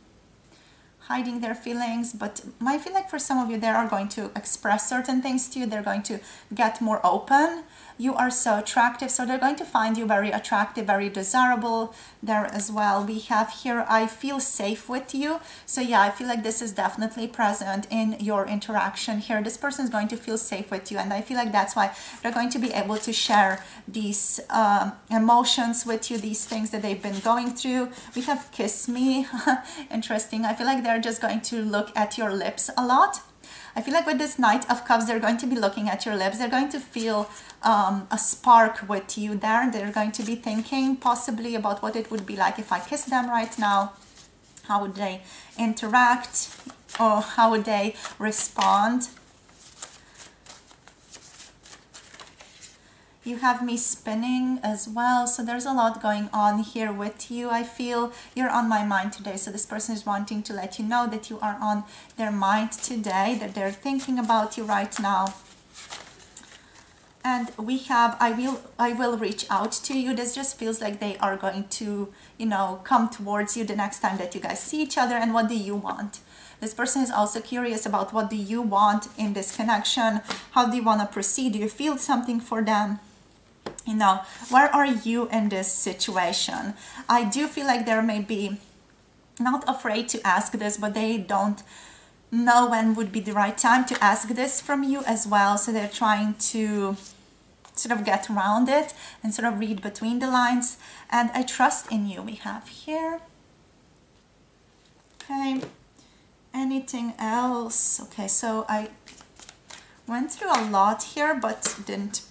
Hiding their feelings, but I feel like for some of you, they are going to express certain things to you. They're going to get more open. You are so attractive, so they're going to find you very attractive, very desirable there as well. We have here, I feel safe with you. So yeah, I feel like this is definitely present in your interaction here. This person is going to feel safe with you, and I feel like that's why they're going to be able to share these emotions with you, these things that they've been going through. We have Kiss Me. Interesting. I feel like they're just going to look at your lips a lot. I feel like with this Knight of Cups, they're going to be looking at your lips. They're going to feel a spark with you there. They're going to be thinking possibly about what it would be like if I kiss them right now. How would they interact, or how would they respond? You have me spinning as well, so there's a lot going on here with you. I feel you're on my mind today, so this person is wanting to let you know that you are on their mind today, that they're thinking about you right now. And we have, I will reach out to you. This just feels like they are going to, you know, come towards you the next time that you guys see each other. And what do you want? This person is also curious about what do you want in this connection? How do you want to proceed? Do you feel something for them? You know, where are you in this situation? I do feel like there may be not afraid to ask this, but they don't know when would be the right time to ask this from you as well. So they're trying to sort of get around it and sort of read between the lines. And I trust in you, we have here. Okay. Anything else? Okay, so I went through a lot here, but didn't.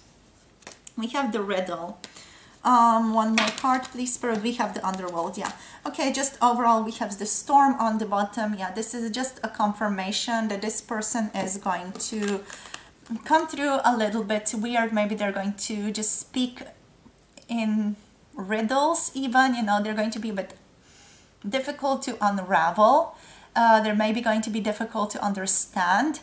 We have the riddle. One more card, please, Spirit. We have the underworld. Yeah. Okay, just overall, we have the storm on the bottom. Yeah, this is just a confirmation that this person is going to come through a little bit weird. Maybe they're going to just speak in riddles even, you know, they're going to be a bit difficult to unravel. They're maybe going to be difficult to understand.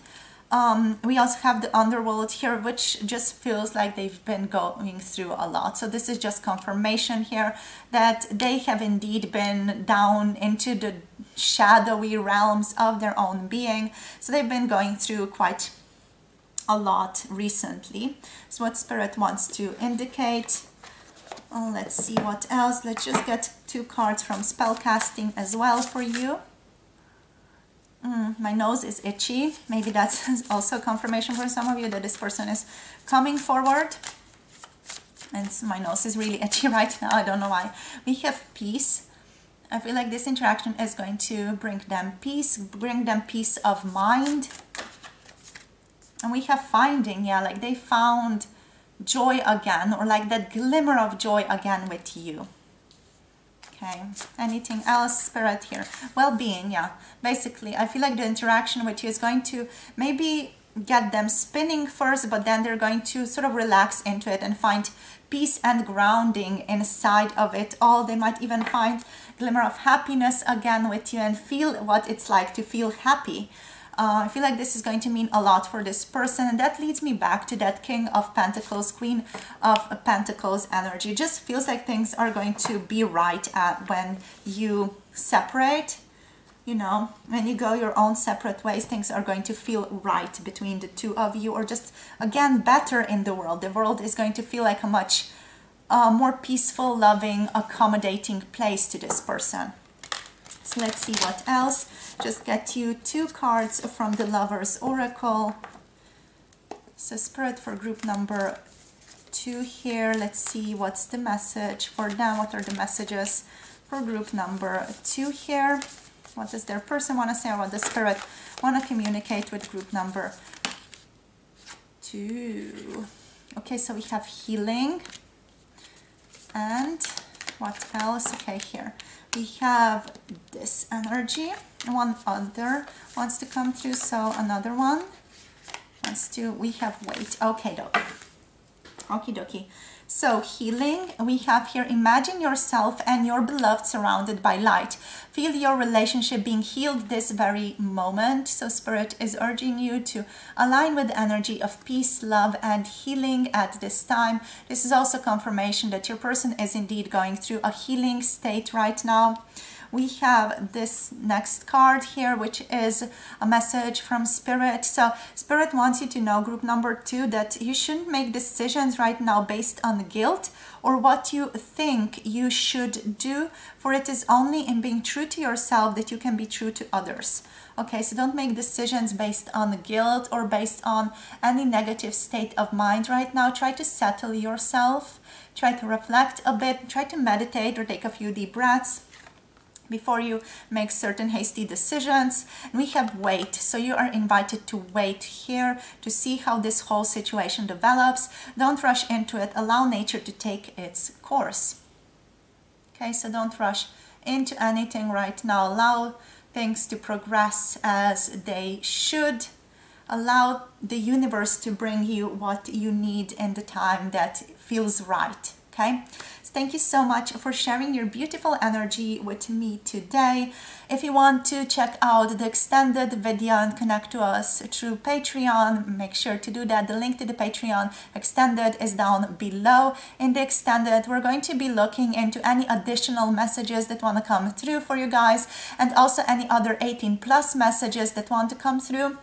We also have the underworld here, which just feels like they've been going through a lot. So this is just confirmation here that they have indeed been down into the shadowy realms of their own being. So they've been going through quite a lot recently. So what Spirit wants to indicate. Let's see what else. Let's just get 2 cards from spellcasting as well for you. My nose is itchy. Maybe that's also confirmation for some of you that this person is coming forward. And so my nose is really itchy right now. I don't know why. We have peace. I feel like this interaction is going to bring them peace of mind. And we have finding, yeah, like they found joy again, or like that glimmer of joy again with you. Okay, anything else, Spirit, here? Well-being, yeah. Basically, I feel like the interaction with you is going to maybe get them spinning first, but then they're going to sort of relax into it and find peace and grounding inside of it all. They might even find glimmer of happiness again with you and feel what it's like to feel happy. I feel like this is going to mean a lot for this person, and that leads me back to that King of Pentacles, Queen of Pentacles energy. It just feels like things are going to be right when you separate, you know, when you go your own separate ways, things are going to feel right between the two of you, or just, again, better in the world. The world is going to feel like a much more peaceful, loving, accommodating place to this person. So let's see what else. Just get you 2 cards from the Lover's Oracle. So Spirit for group number 2 here. Let's see what's the message for them. What are the messages for group number 2 here? What does their person want to say, or what does Spirit want to communicate with group number 2? Okay, so we have healing. And what else? Okay, here we have this energy. One other wants to come through, so another one wants to. We have wait. Okay, okie dokie. So healing, we have here, imagine yourself and your beloved surrounded by light. Feel your relationship being healed this very moment. So Spirit is urging you to align with the energy of peace, love, and healing at this time. This is also confirmation that your person is indeed going through a healing state right now. We have this next card here, which is a message from Spirit. So Spirit wants you to know, group number 2, that you shouldn't make decisions right now based on guilt or what you think you should do, for it is only in being true to yourself that you can be true to others. Okay, so don't make decisions based on guilt or based on any negative state of mind right now. Try to settle yourself, try to reflect a bit, try to meditate or take a few deep breaths before you make certain hasty decisions. And we have wait, so you are invited to wait here to see how this whole situation develops. Don't rush into it. Allow nature to take its course. Okay, so don't rush into anything right now. Allow things to progress as they should. Allow the universe to bring you what you need in the time that feels right. Okay, so thank you so much for sharing your beautiful energy with me today. If you want to check out the extended video and connect to us through Patreon, make sure to do that. The link to the Patreon extended is down below. In the extended, we're going to be looking into any additional messages that want to come through for you guys, and also any other 18+ messages that want to come through.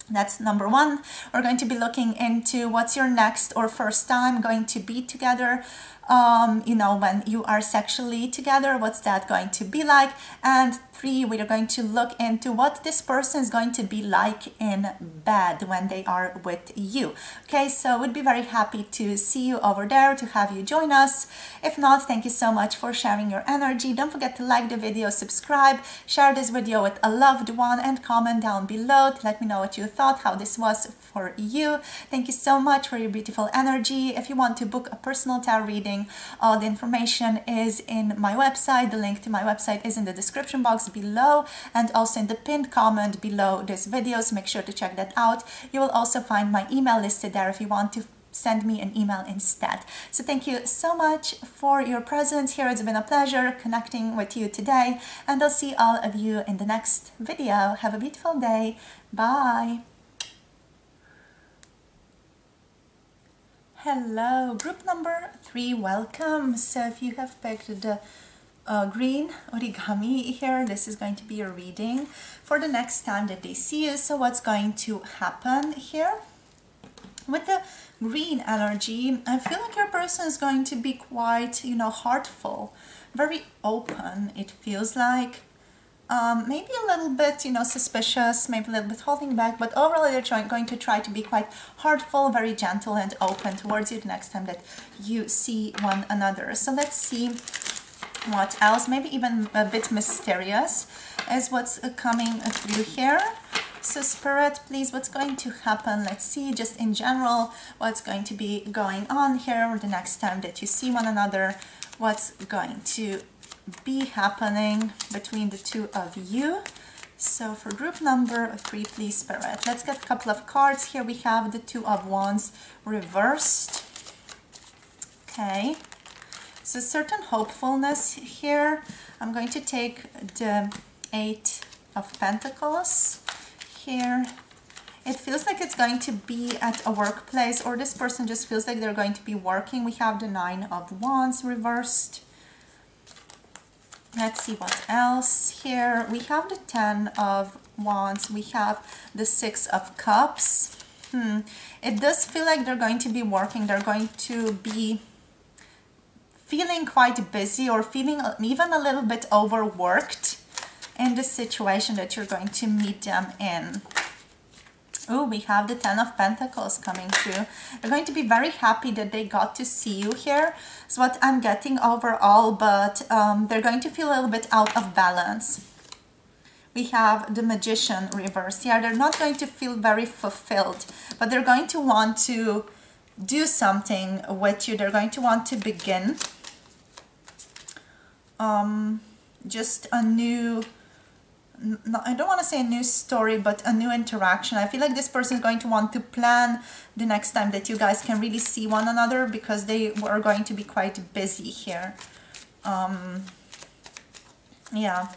That's number 1. We're going to be looking into what's your next or first time going to be together. you know, when you are sexually together, what's that going to be like? And 3, we are going to look into what this person is going to be like in bed when they are with you. Okay, so would be very happy to see you over there, to have you join us. If not, thank you so much for sharing your energy. Don't forget to like the video, subscribe, share this video with a loved one, and comment down below to let me know what you thought, how this was for you. Thank you so much for your beautiful energy. If you want to book a personal tarot reading, all the information is in my website. The link to my website is in the description box below and also in the pinned comment below this video, so make sure to check that out. You will also find my email listed there if you want to send me an email instead. So thank you so much for your presence here. It's been a pleasure connecting with you today, and I'll see all of you in the next video. Have a beautiful day. Bye. Hello, group number 3, welcome. So if you have picked the green origami here, this is going to be your reading for the next time that they see you. So what's going to happen here? With the green energy, I feel like your person is going to be quite, you know, heartful, very open, it feels like. Maybe a little bit, you know, suspicious, maybe a little bit holding back, but overall they're going to try to be quite heartful, very gentle and open towards you the next time that you see one another. So let's see what else, maybe even a bit mysterious is what's coming through here. So Spirit, please, what's going to happen? Let's see, just in general, what's going to be going on here the next time that you see one another, what's going to be happening between the two of you. So for group number 3, please, Spirit, let's get a couple of cards. Here we have the 2 of Wands reversed. Okay, so certain hopefulness here. I'm going to take the 8 of Pentacles here. It feels like it's going to be at a workplace, or this person just feels like they're going to be working. We have the 9 of Wands reversed. Let's see what else here. We have the 10 of Wands. We have the 6 of Cups. It does feel like they're going to be working. They're going to be feeling quite busy, or feeling even a little bit overworked in the situation that you're going to meet them in. Oh, we have the 10 of Pentacles coming through. They're going to be very happy that they got to see you here. That's what I'm getting overall, but they're going to feel a little bit out of balance. We have the Magician reversed. Yeah, they're not going to feel very fulfilled, but they're going to want to do something with you. They're going to want to begin just a new, I don't want to say a new story, but a new interaction. I feel like this person is going to want to plan the next time that you guys can really see one another, because they were going to be quite busy here. Yeah.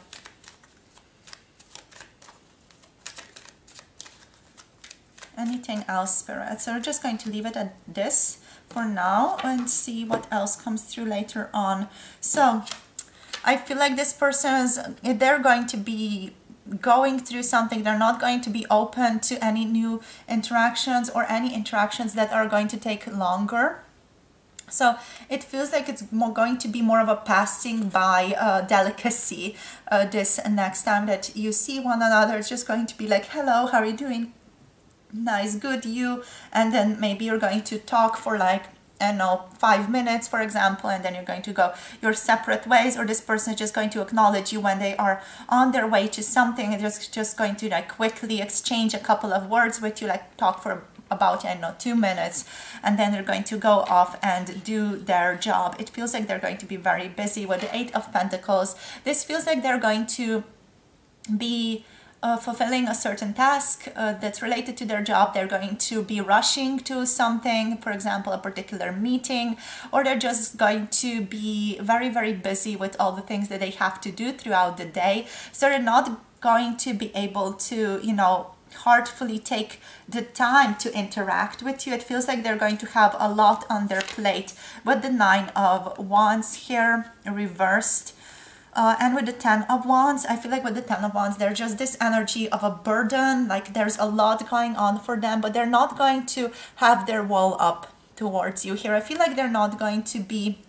Anything else, Spirit? So we're just going to leave it at this for now and see what else comes through later on. So I feel like this person's, they're going to be going through something. They're not going to be open to any new interactions, or any interactions that are going to take longer. So it feels like it's going to be more of a passing by delicacy this next time that you see one another. It's just going to be like, hello, how are you doing? Nice, good, you. And then maybe you're going to talk for like, I don't know, 5 minutes, for example, and then you're going to go your separate ways, or this person is just going to acknowledge you when they are on their way to something, and just going to like quickly exchange a couple of words with you, like talk for about, I don't know, 2 minutes, and then they're going to go off and do their job. It feels like they're going to be very busy with the 8 of Pentacles. This feels like they're going to be fulfilling a certain task that's related to their job. They're going to be rushing to something, for example, a particular meeting, or they're just going to be very, very busy with all the things that they have to do throughout the day. So they're not going to be able to, you know, heartfully take the time to interact with you. It feels like they're going to have a lot on their plate with the 9 of Wands here reversed. And with the 10 of Wands, I feel like with the 10 of Wands, there's just this energy of a burden, like there's a lot going on for them, but they're not going to have their wall up towards you here. I feel like they're not going to be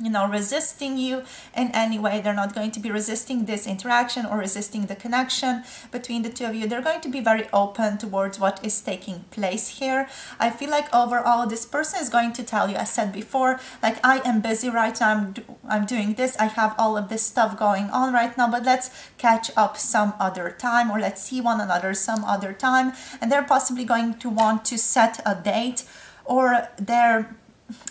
resisting you in any way. They're not going to be resisting this interaction or resisting the connection between the two of you. They're going to be very open towards what is taking place here. I feel like overall this person is going to tell you, as said before, like, I am busy right now, I'm doing this, I have all of this stuff going on right now, but let's catch up some other time, or let's see one another some other time. And they're possibly going to want to set a date, or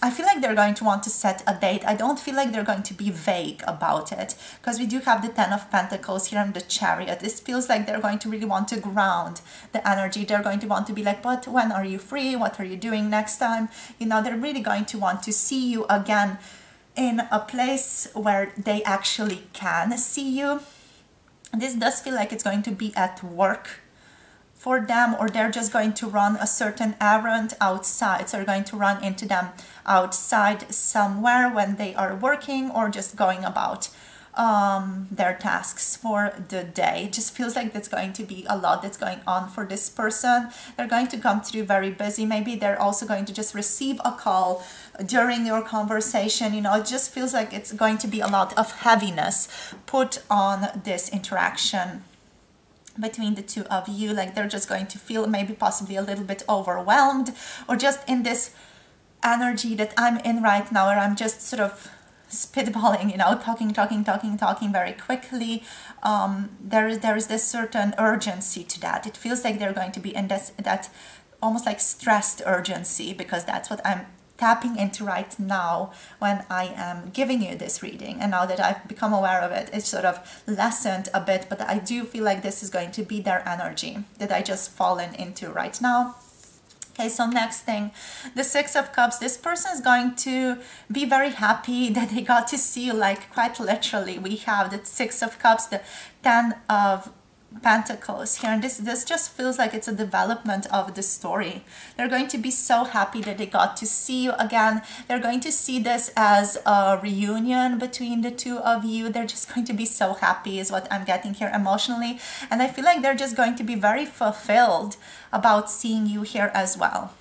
I feel like they're going to want to set a date. I don't feel like they're going to be vague about it, because we do have the Ten of Pentacles here and the Chariot. This feels like they're going to really want to ground the energy. They're going to want to be like, but when are you free? What are you doing next time? They're really going to want to see you again in a place where they actually can see you. This does feel like it's going to be at work for them, or they're just going to run a certain errand outside. So you're going to run into them outside somewhere when they are working, or just going about their tasks for the day. It just feels like there's going to be a lot that's going on for this person. They're going to come through very busy. Maybe they're also going to just receive a call during your conversation. It just feels like it's going to be a lot of heaviness put on this interaction between the two of you. Like, they're just going to feel maybe possibly a little bit overwhelmed, or just in this energy that I'm in right now, where I'm just sort of spitballing, talking very quickly. There is this certain urgency to that. It feels like they're going to be in that almost like stressed urgency, because that's what I'm tapping into right now when I am giving you this reading. And now that I've become aware of it, it's sort of lessened a bit, but I do feel like this is going to be their energy that I just fallen into right now. Okay, so next thing, the Six of Cups. This person is going to be very happy that they got to see you, like, quite literally. We have the Six of Cups, the Ten of Pentacles here, and this just feels like it's a development of the story. They're going to be so happy that they got to see you again. They're going to see this as a reunion between the two of you. They're just going to be so happy is what I'm getting here emotionally, and I feel like they're just going to be very fulfilled about seeing you here as well.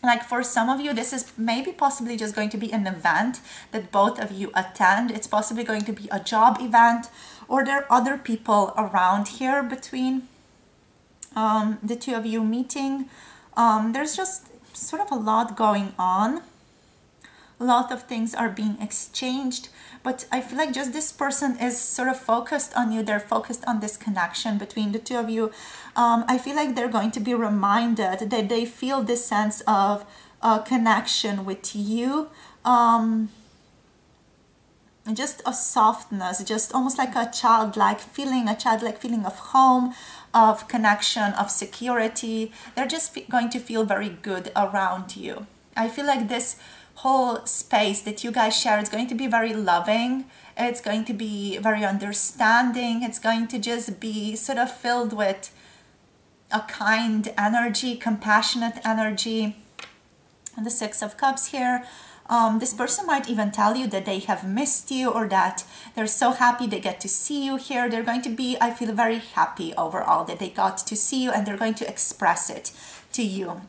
Like, for some of you, this is maybe possibly just going to be an event that both of you attend. It's possibly going to be a job event, or there are other people around here between the two of you meeting. There's just sort of a lot going on. A lot of things are being exchanged, but I feel like just this person is sort of focused on you. They're focused on this connection between the two of you. I feel like they're going to be reminded that they feel this sense of connection with you. Just a softness, just almost like a childlike feeling of home, of connection, of security. They're just going to feel very good around you. I feel like this whole space that you guys share is going to be very loving. It's going to be very understanding. It's going to just be sort of filled with a kind energy, compassionate energy. And the Six of Cups here. This person might even tell you that they have missed you, or that they're so happy they get to see you here. They're going to be, I feel, very happy overall that they got to see you, and they're going to express it to you.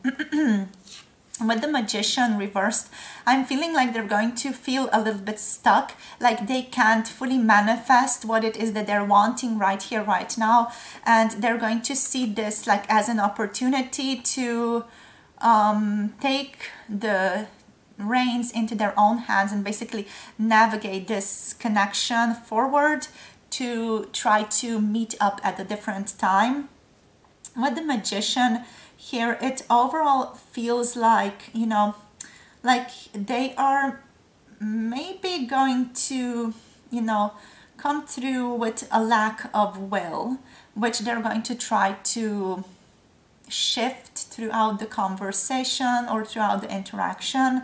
With the Magician reversed, I'm feeling like they're going to feel a little bit stuck, like they can't fully manifest what it is that they're wanting right here, right now. And they're going to see this like as an opportunity to take the reins into their own hands and basically navigate this connection forward, to try to meet up at a different time. With the Magician here, it overall feels like, you know, like they are maybe going to, you know, come through with a lack of will, which they're going to try to shift throughout the conversation or throughout the interaction.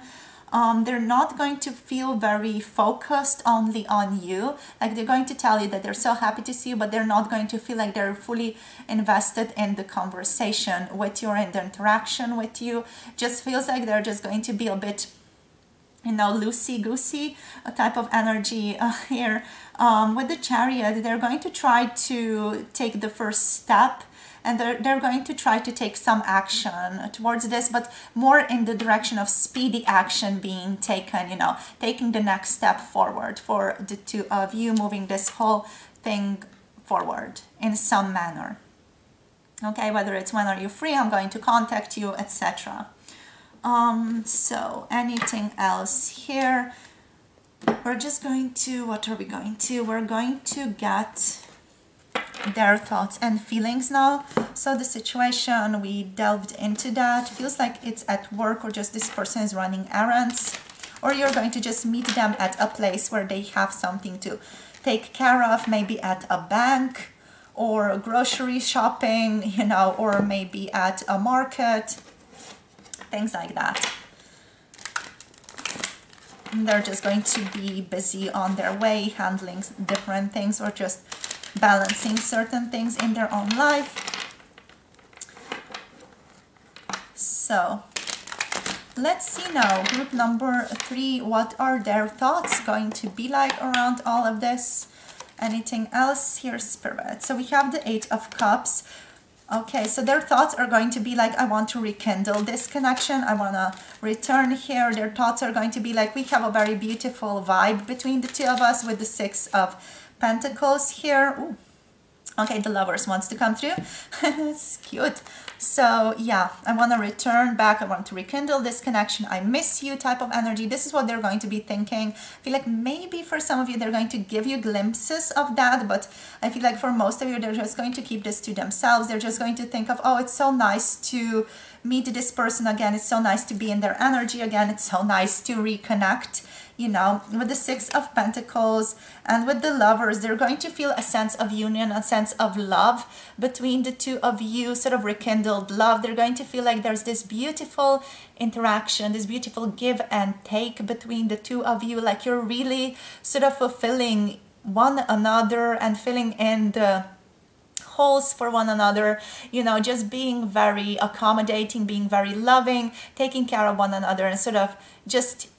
They're not going to feel very focused only on you. Like, they're going to tell you that they're so happy to see you, but they're not going to feel like they're fully invested in the conversation with you or in the interaction with you. Just feels like they're just going to be a bit, you know, loosey-goosey, a type of energy here. With the Chariot, they're going to try to take the first step and they're going to try to take some action towards this, but more in the direction of speedy action being taken, you know, taking the next step forward for the two of you, moving this whole thing forward in some manner. Okay, whether it's when are you free, I'm going to contact you, etc. So anything else here? We're just going to, what are we going to? We're going to get their thoughts and feelings now. So the situation, we delved into that. Feels like it's at work, or just this person is running errands, or you're going to just meet them at a place where they have something to take care of, maybe at a bank or grocery shopping, you know, or maybe at a market, things like that. They're just going to be busy on their way, handling different things, or just balancing certain things in their own life. So let's see now, group number 3, what are their thoughts going to be like around all of this? Anything else here, Spirit? So we have the 8 of Cups. Okay, so their thoughts are going to be like, I want to rekindle this connection. I want to return here. Their thoughts are going to be like, we have a very beautiful vibe between the two of us, with the 6 of Pentacles here. Ooh. Okay, the Lovers wants to come through. It's cute. So yeah, I want to return back. I want to rekindle this connection. I miss you type of energy. This is what they're going to be thinking. I feel like maybe for some of you, they're going to give you glimpses of that. But I feel like for most of you, they're just going to keep this to themselves. They're just going to think of, oh, it's so nice to meet this person again. It's so nice to be in their energy again. It's so nice to reconnect. You know, with the 6 of Pentacles and with the Lovers, they're going to feel a sense of union, a sense of love between the two of you, sort of rekindled love. They're going to feel like there's this beautiful interaction, this beautiful give and take between the two of you, like you're really sort of fulfilling one another and filling in the holes for one another, you know, just being very accommodating, being very loving, taking care of one another, and sort of just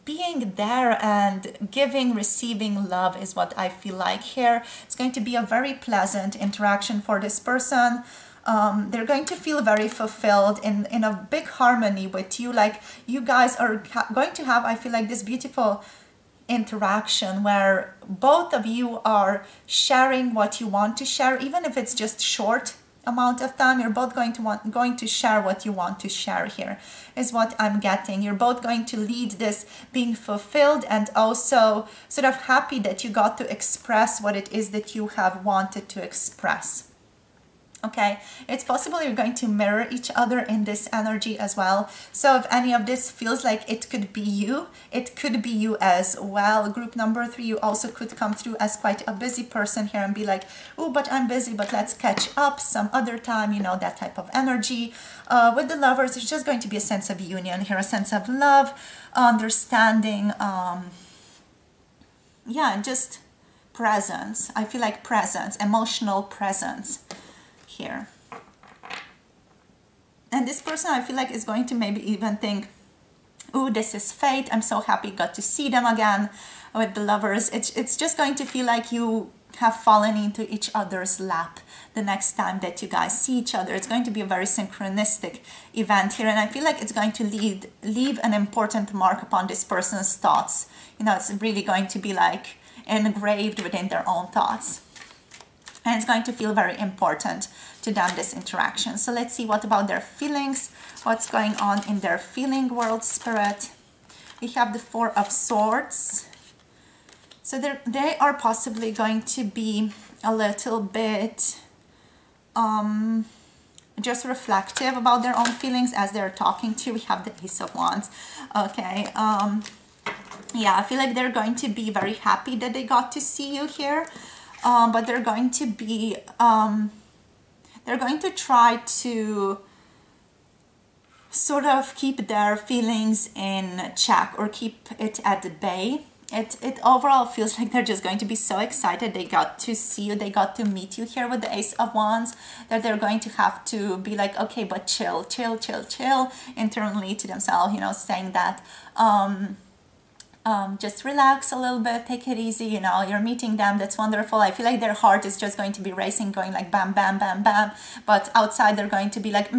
being there and giving, receiving love is what I feel like here. It's going to be a very pleasant interaction for this person. They're going to feel very fulfilled in a big harmony with you. Like you guys are going to have, I feel like, this beautiful interaction where both of you are sharing what you want to share, even if it's just short amount of time. You're both going to share what you want to share here, is what I'm getting. You're both going to lead this being fulfilled and also sort of happy that you got to express what it is that you have wanted to express. Okay, it's possible you're going to mirror each other in this energy as well. So if any of this feels like it could be you, it could be you as well. Group number 3, you also could come through as quite a busy person here and be like, oh, but I'm busy, but let's catch up some other time, you know, that type of energy. With the Lovers, there's just going to be a sense of union here, a sense of love, understanding, yeah, and just presence. I feel like presence, emotional presence here. And this person, I feel like, is going to maybe even think, oh, this is fate. I'm so happy got to see them again. With the Lovers, it's just going to feel like you have fallen into each other's lap the next time that you guys see each other. It's going to be a very synchronistic event here, and I feel like it's going to leave an important mark upon this person's thoughts. You know, it's really going to be like engraved within their own thoughts. And it's going to feel very important to them, this interaction. So let's see, what about their feelings? What's going on in their feeling world, Spirit? We have the 4 of Swords. So they are possibly going to be a little bit just reflective about their own feelings as they're talking to you. We have the Ace of Wands. Okay. Yeah, I feel like they're going to be very happy that they got to see you here. But they're going to be, they're going to try to sort of keep their feelings in check or keep it at bay. It overall feels like they're just going to be so excited they got to see you, they got to meet you here with the Ace of Wands, that they're going to have to be like, okay, but chill, chill, chill, chill, internally to themselves, you know, saying that, Just relax a little bit, take it easy, you know, you're meeting them, that's wonderful. I feel like their heart is just going to be racing, going like bam, bam, bam, bam. But outside they're going to be like,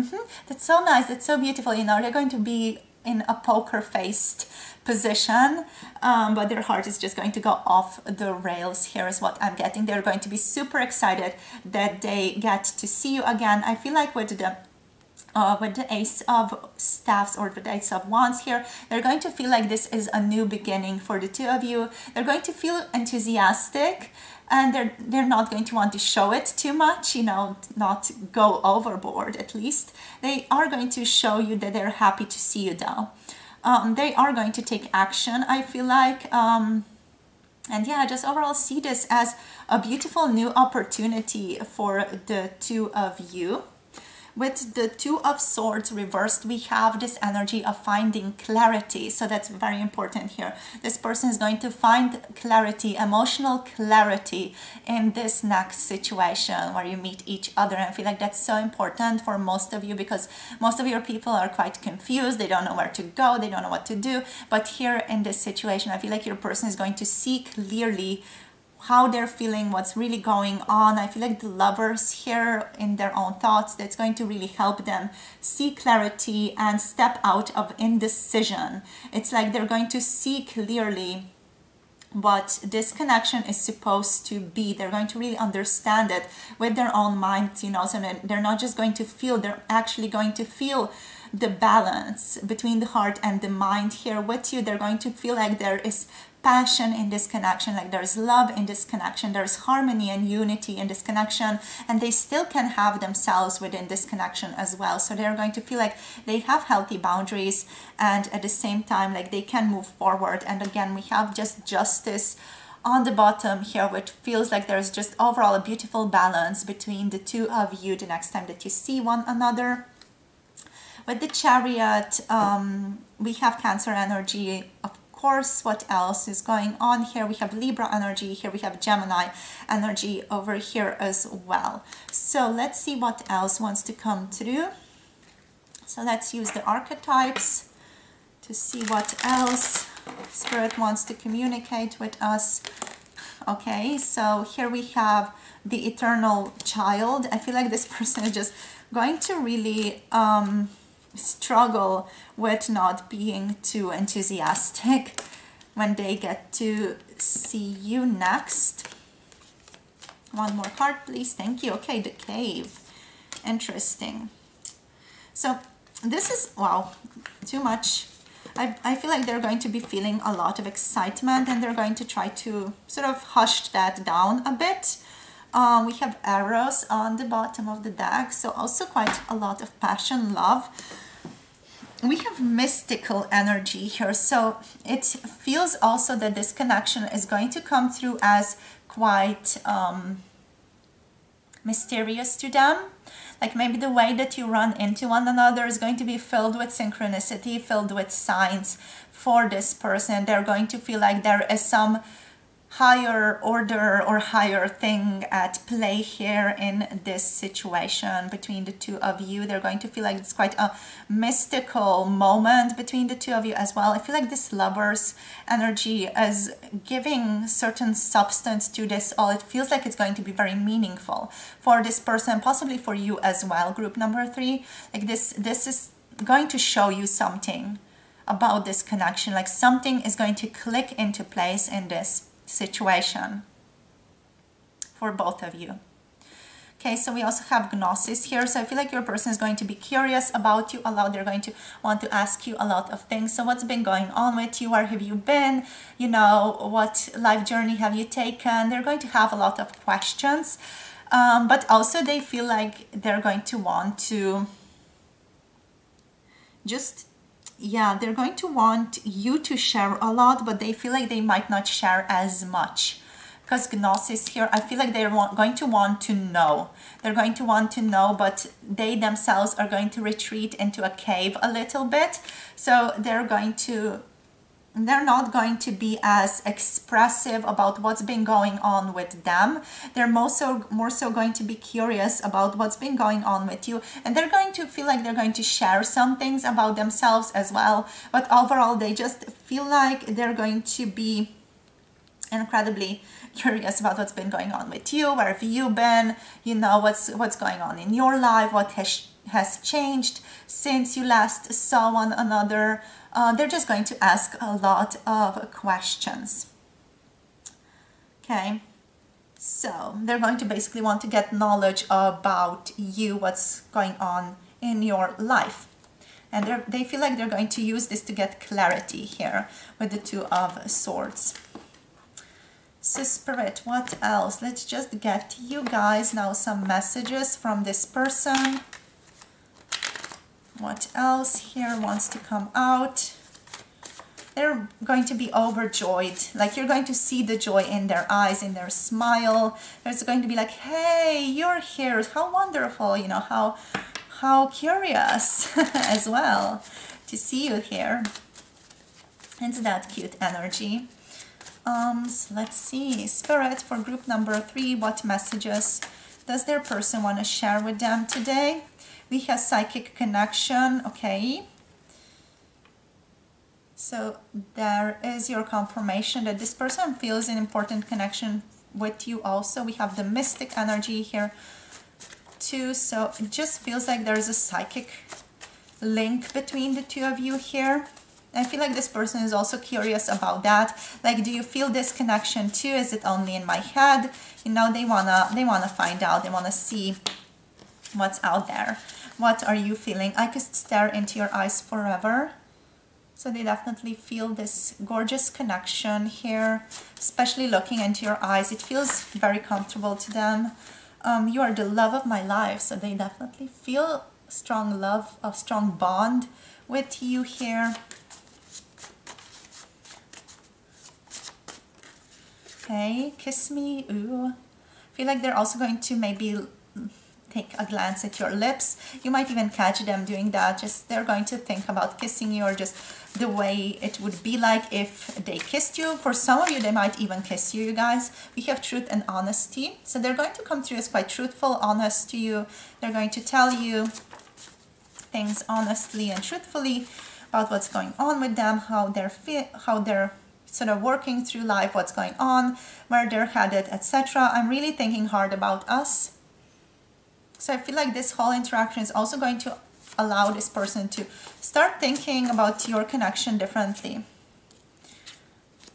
that's so nice, that's so beautiful, you know, they're going to be in a poker-faced position, but their heart is just going to go off the rails. Here is what I'm getting. They're going to be super excited that they get to see you again. I feel like with the Ace of Staffs or the Ace of Wands here, they're going to feel like this is a new beginning for the two of you. They're going to feel enthusiastic, and they're not going to want to show it too much, you know, not go overboard at least. They are going to show you that they're happy to see you though. They are going to take action, I feel like. And yeah, just overall see this as a beautiful new opportunity for the two of you. With the Two of Swords reversed, we have this energy of finding clarity. So that's very important here. This person is going to find clarity, emotional clarity in this next situation where you meet each other. And I feel like that's so important for most of you, because most of your people are quite confused. They don't know where to go. They don't know what to do. But here in this situation, I feel like your person is going to see clearly how they're feeling, what's really going on. I feel like the Lovers here in their own thoughts, that's going to really help them see clarity and step out of indecision. It's like they're going to see clearly what this connection is supposed to be. They're going to really understand it with their own minds, you know, so they're not just going to feel, they're actually going to feel the balance between the heart and the mind here with you. They're going to feel like there is passion in this connection, like there's love in this connection, there's harmony and unity in this connection, and they still can have themselves within this connection as well. So they're going to feel like they have healthy boundaries, and at the same time, like they can move forward. And again, we have just Justice on the bottom here, which feels like there's just overall a beautiful balance between the two of you the next time that you see one another. With the Chariot, we have Cancer energy, of course. What else is going on here? We have Libra energy. Here we have Gemini energy over here as well. So let's see what else wants to come through. So let's use the archetypes to see what else Spirit wants to communicate with us. Okay, so here we have the Eternal Child. I feel like this person is just going to really struggle with not being too enthusiastic when they get to see you next. One more card, please. Thank you. Okay, the Cave. Interesting. So this is, wow, too much. I feel like they're going to be feeling a lot of excitement, and they're going to try to sort of hush that down a bit. We have Eros on the bottom of the deck, so also quite a lot of passion, love. We have mystical energy here, so it feels also that this connection is going to come through as quite mysterious to them. Like maybe the way that you run into one another is going to be filled with synchronicity, filled with signs for this person. They're going to feel like there is some higher order or higher thing at play here in this situation between the two of you. They're going to feel like it's quite a mystical moment between the two of you as well. I feel like this Lovers energy is giving certain substance to this all. It feels like it's going to be very meaningful for this person, possibly for you as well, group number 3. Like this is going to show you something about this connection, like something is going to click into place in this situation for both of you. Okay, so we also have Gnosis here. So I feel like your person is going to be curious about you a lot. They're going to want to ask you a lot of things. So what's been going on with you? Where have you been? You know, what life journey have you taken? They're going to have a lot of questions. But also they feel like they're going to want to just, yeah, they're going to want you to share a lot, but they feel like they might not share as much. Because Gnosis here, I feel like they're going to want to know. They're going to want to know, but they themselves are going to retreat into a cave a little bit. So they're going to they're not going to be as expressive about what's been going on with them. They're more so going to be curious about what's been going on with you, and they're going to feel like they're going to share some things about themselves as well. But overall, they just feel like they're going to be incredibly curious about what's been going on with you. Where have you been? You know, what's going on in your life? What has changed since you last saw one another? They're just going to ask a lot of questions. Okay, so they're going to basically want to get knowledge about you, what's going on in your life. And they feel like they're going to use this to get clarity here with the Two of Swords. So Spirit, what else? Let's just get you guys now some messages from this person. What else here wants to come out? They're going to be overjoyed. Like, you're going to see the joy in their eyes, in their smile. There's going to be like, hey, you're here. How wonderful, you know, how curious as well to see you here. It's that cute energy. So let's see, Spirit, for group number 3, what messages does their person want to share with them today? We have psychic connection. Okay, so there is your confirmation that this person feels an important connection with you also. We have the mystic energy here too, so it just feels like there's a psychic link between the two of you here. I feel like this person is also curious about that. Like, do you feel this connection too? Is it only in my head? You know, they wanna find out. They wanna see what's out there. What are you feeling? I could stare into your eyes forever. So they definitely feel this gorgeous connection here, especially looking into your eyes. It feels very comfortable to them. You are the love of my life. So they definitely feel strong love, a strong bond with you here. Okay, kiss me. Ooh. I feel like they're also going to maybe take a glance at your lips. You might even catch them doing that. Just they're going to think about kissing you, or just the way it would be like if they kissed you. For some of you, they might even kiss you, you guys. We have truth and honesty. So they're going to come through as quite truthful, honest to you. They're going to tell you things honestly and truthfully about what's going on with them, how they're sort of working through life, what's going on, where they're headed, etc. I'm really thinking hard about us. So I feel like this whole interaction is also going to allow this person to start thinking about your connection differently.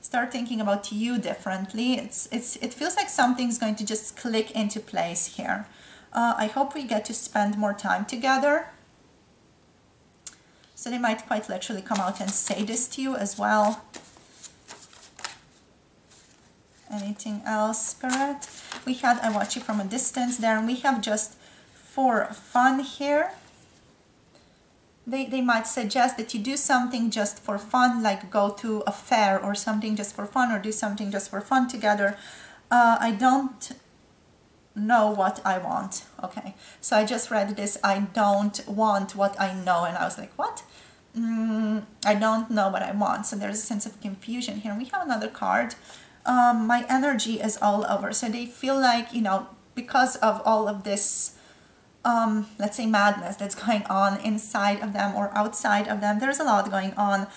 Start thinking about you differently. It feels like something's going to just click into place here. I hope we get to spend more time together. So they might quite literally come out and say this to you as well. Anything else, Spirit? We had I watch you from a distance there, and we have just for fun here. They might suggest that you do something just for fun, like go to a fair or something just for fun, or do something just for fun together. I don't know what I want. Okay, so I just read this, I don't want what I know, and I was like, what? I don't know what I want. So there's a sense of confusion here. We have another card. My energy is all over. So they feel like, you know, because of all of this, let's say madness that's going on inside of them or outside of them, there's a lot going on.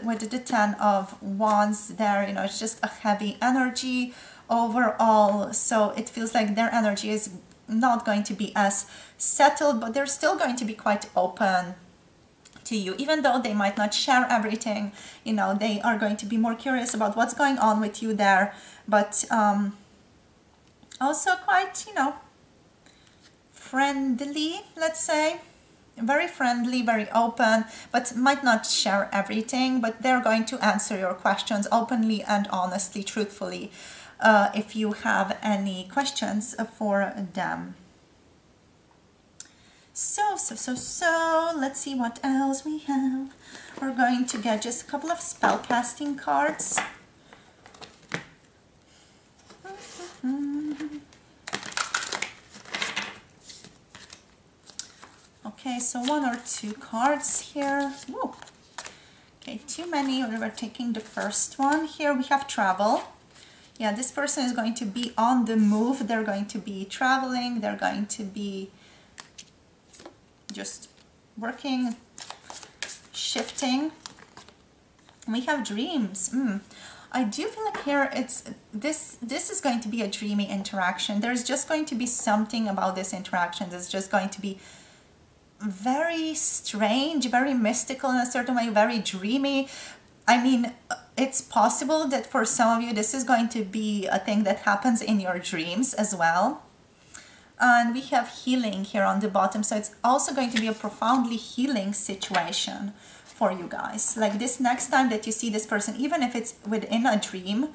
With the 10 of Wands there, you know, it's just a heavy energy overall. So it feels like their energy is not going to be as settled, but they're still going to be quite open to you, even though they might not share everything. You know, they are going to be more curious about what's going on with you there, but also quite, you know, friendly, let's say. Very friendly, very open, but might not share everything, but they're going to answer your questions openly and honestly, truthfully, if you have any questions for them. So, let's see what else we have. We're going to get just a couple of spellcasting cards. Okay, so 1 or 2 cards here. Woo. Okay, too many. We were taking the first one. Here we have travel. Yeah, this person is going to be on the move. They're going to be traveling. They're going to be just working, shifting. We have dreams. I do feel like here it's this is going to be a dreamy interaction. There's just going to be something about this interaction that's just going to be very strange, very mystical in a certain way, very dreamy. I mean, it's possible that for some of you this is going to be a thing that happens in your dreams as well. And we have healing here on the bottom, so it's also going to be a profoundly healing situation for you guys. Like this next time that you see this person, even if it's within a dream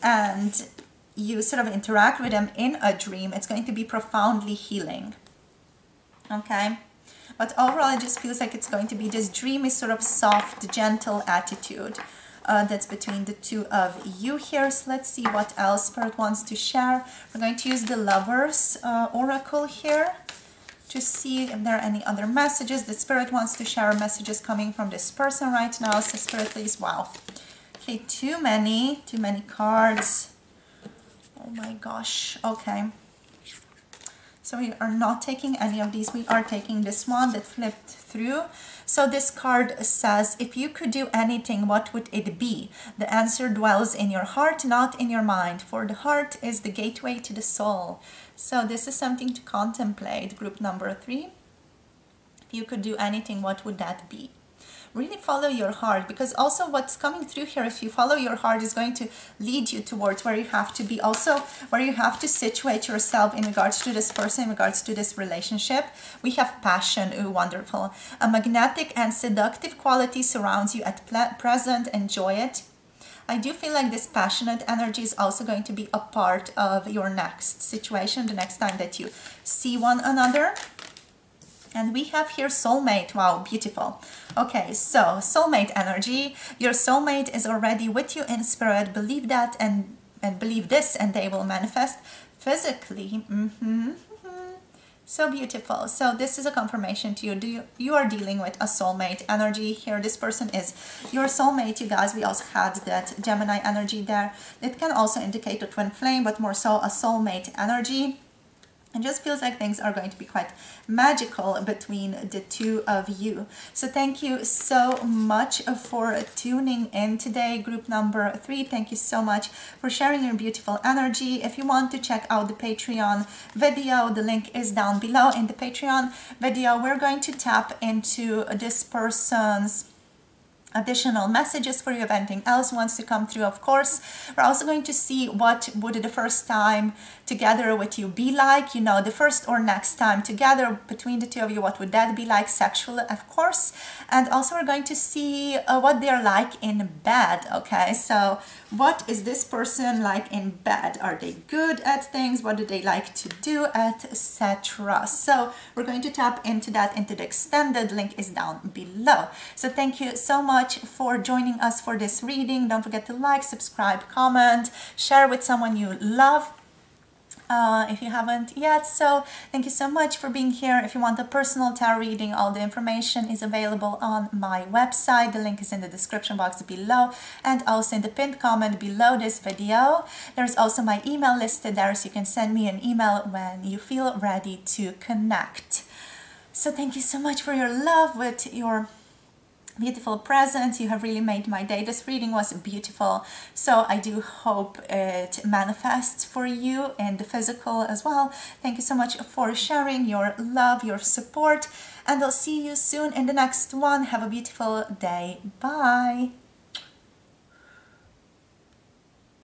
and you sort of interact with them in a dream, it's going to be profoundly healing. Okay? But overall, it just feels like it's going to be this dreamy, sort of soft, gentle attitude that's between the two of you here. So let's see what else Spirit wants to share. We're going to use the Lovers Oracle here to see if there are any other messages that Spirit wants to share, messages coming from this person right now. So Spirit, please. Wow. Okay, too many cards. Oh my gosh. Okay. So we are not taking any of these. We are taking this one that flipped through. So this card says, if you could do anything, what would it be? The answer dwells in your heart, not in your mind. For the heart is the gateway to the soul. So this is something to contemplate. Group number 3. If you could do anything, what would that be? Really follow your heart, because also what's coming through here, if you follow your heart, is going to lead you towards where you have to be, also where you have to situate yourself in regards to this person, in regards to this relationship. We have passion. Ooh, wonderful. A magnetic and seductive quality surrounds you at present. Enjoy it. I do feel like this passionate energy is also going to be a part of your next situation, the next time that you see one another. And we have here soulmate. Wow, beautiful. Okay, so soulmate energy. Your soulmate is already with you in spirit. Believe that and believe this, and they will manifest physically. So beautiful. So this is a confirmation to you. You are dealing with a soulmate energy here. This person is your soulmate, you guys. We also had that Gemini energy there. It can also indicate a twin flame, but more so a soulmate energy. It just feels like things are going to be quite magical between the two of you. So thank you so much for tuning in today, group number 3. Thank you so much for sharing your beautiful energy. If you want to check out the Patreon video, the link is down below. In the Patreon video, we're going to tap into this person's additional messages for you if anything else wants to come through. Of course, we're also going to see what would the first time together with you be like, you know, the first or next time together between the two of you, what would that be like sexually, of course. And also we're going to see what they're like in bed. Okay, so what is this person like in bed? Are they good at things? What do they like to do, etc. So we're going to tap into that into the extended. Link is down below. So thank you so much for joining us for this reading. Don't forget to like, subscribe, comment, share with someone you love if you haven't yet. So thank you so much for being here. If you want a personal tarot reading, all the information is available on my website. The link is in the description box below and also in the pinned comment below this video. There's also my email listed there, so you can send me an email when you feel ready to connect. So thank you so much for your love, with your beautiful presence. You have really made my day. This reading was beautiful, so I do hope it manifests for you in the physical as well. Thank you so much for sharing your love, your support, and I'll see you soon in the next one. Have a beautiful day. Bye.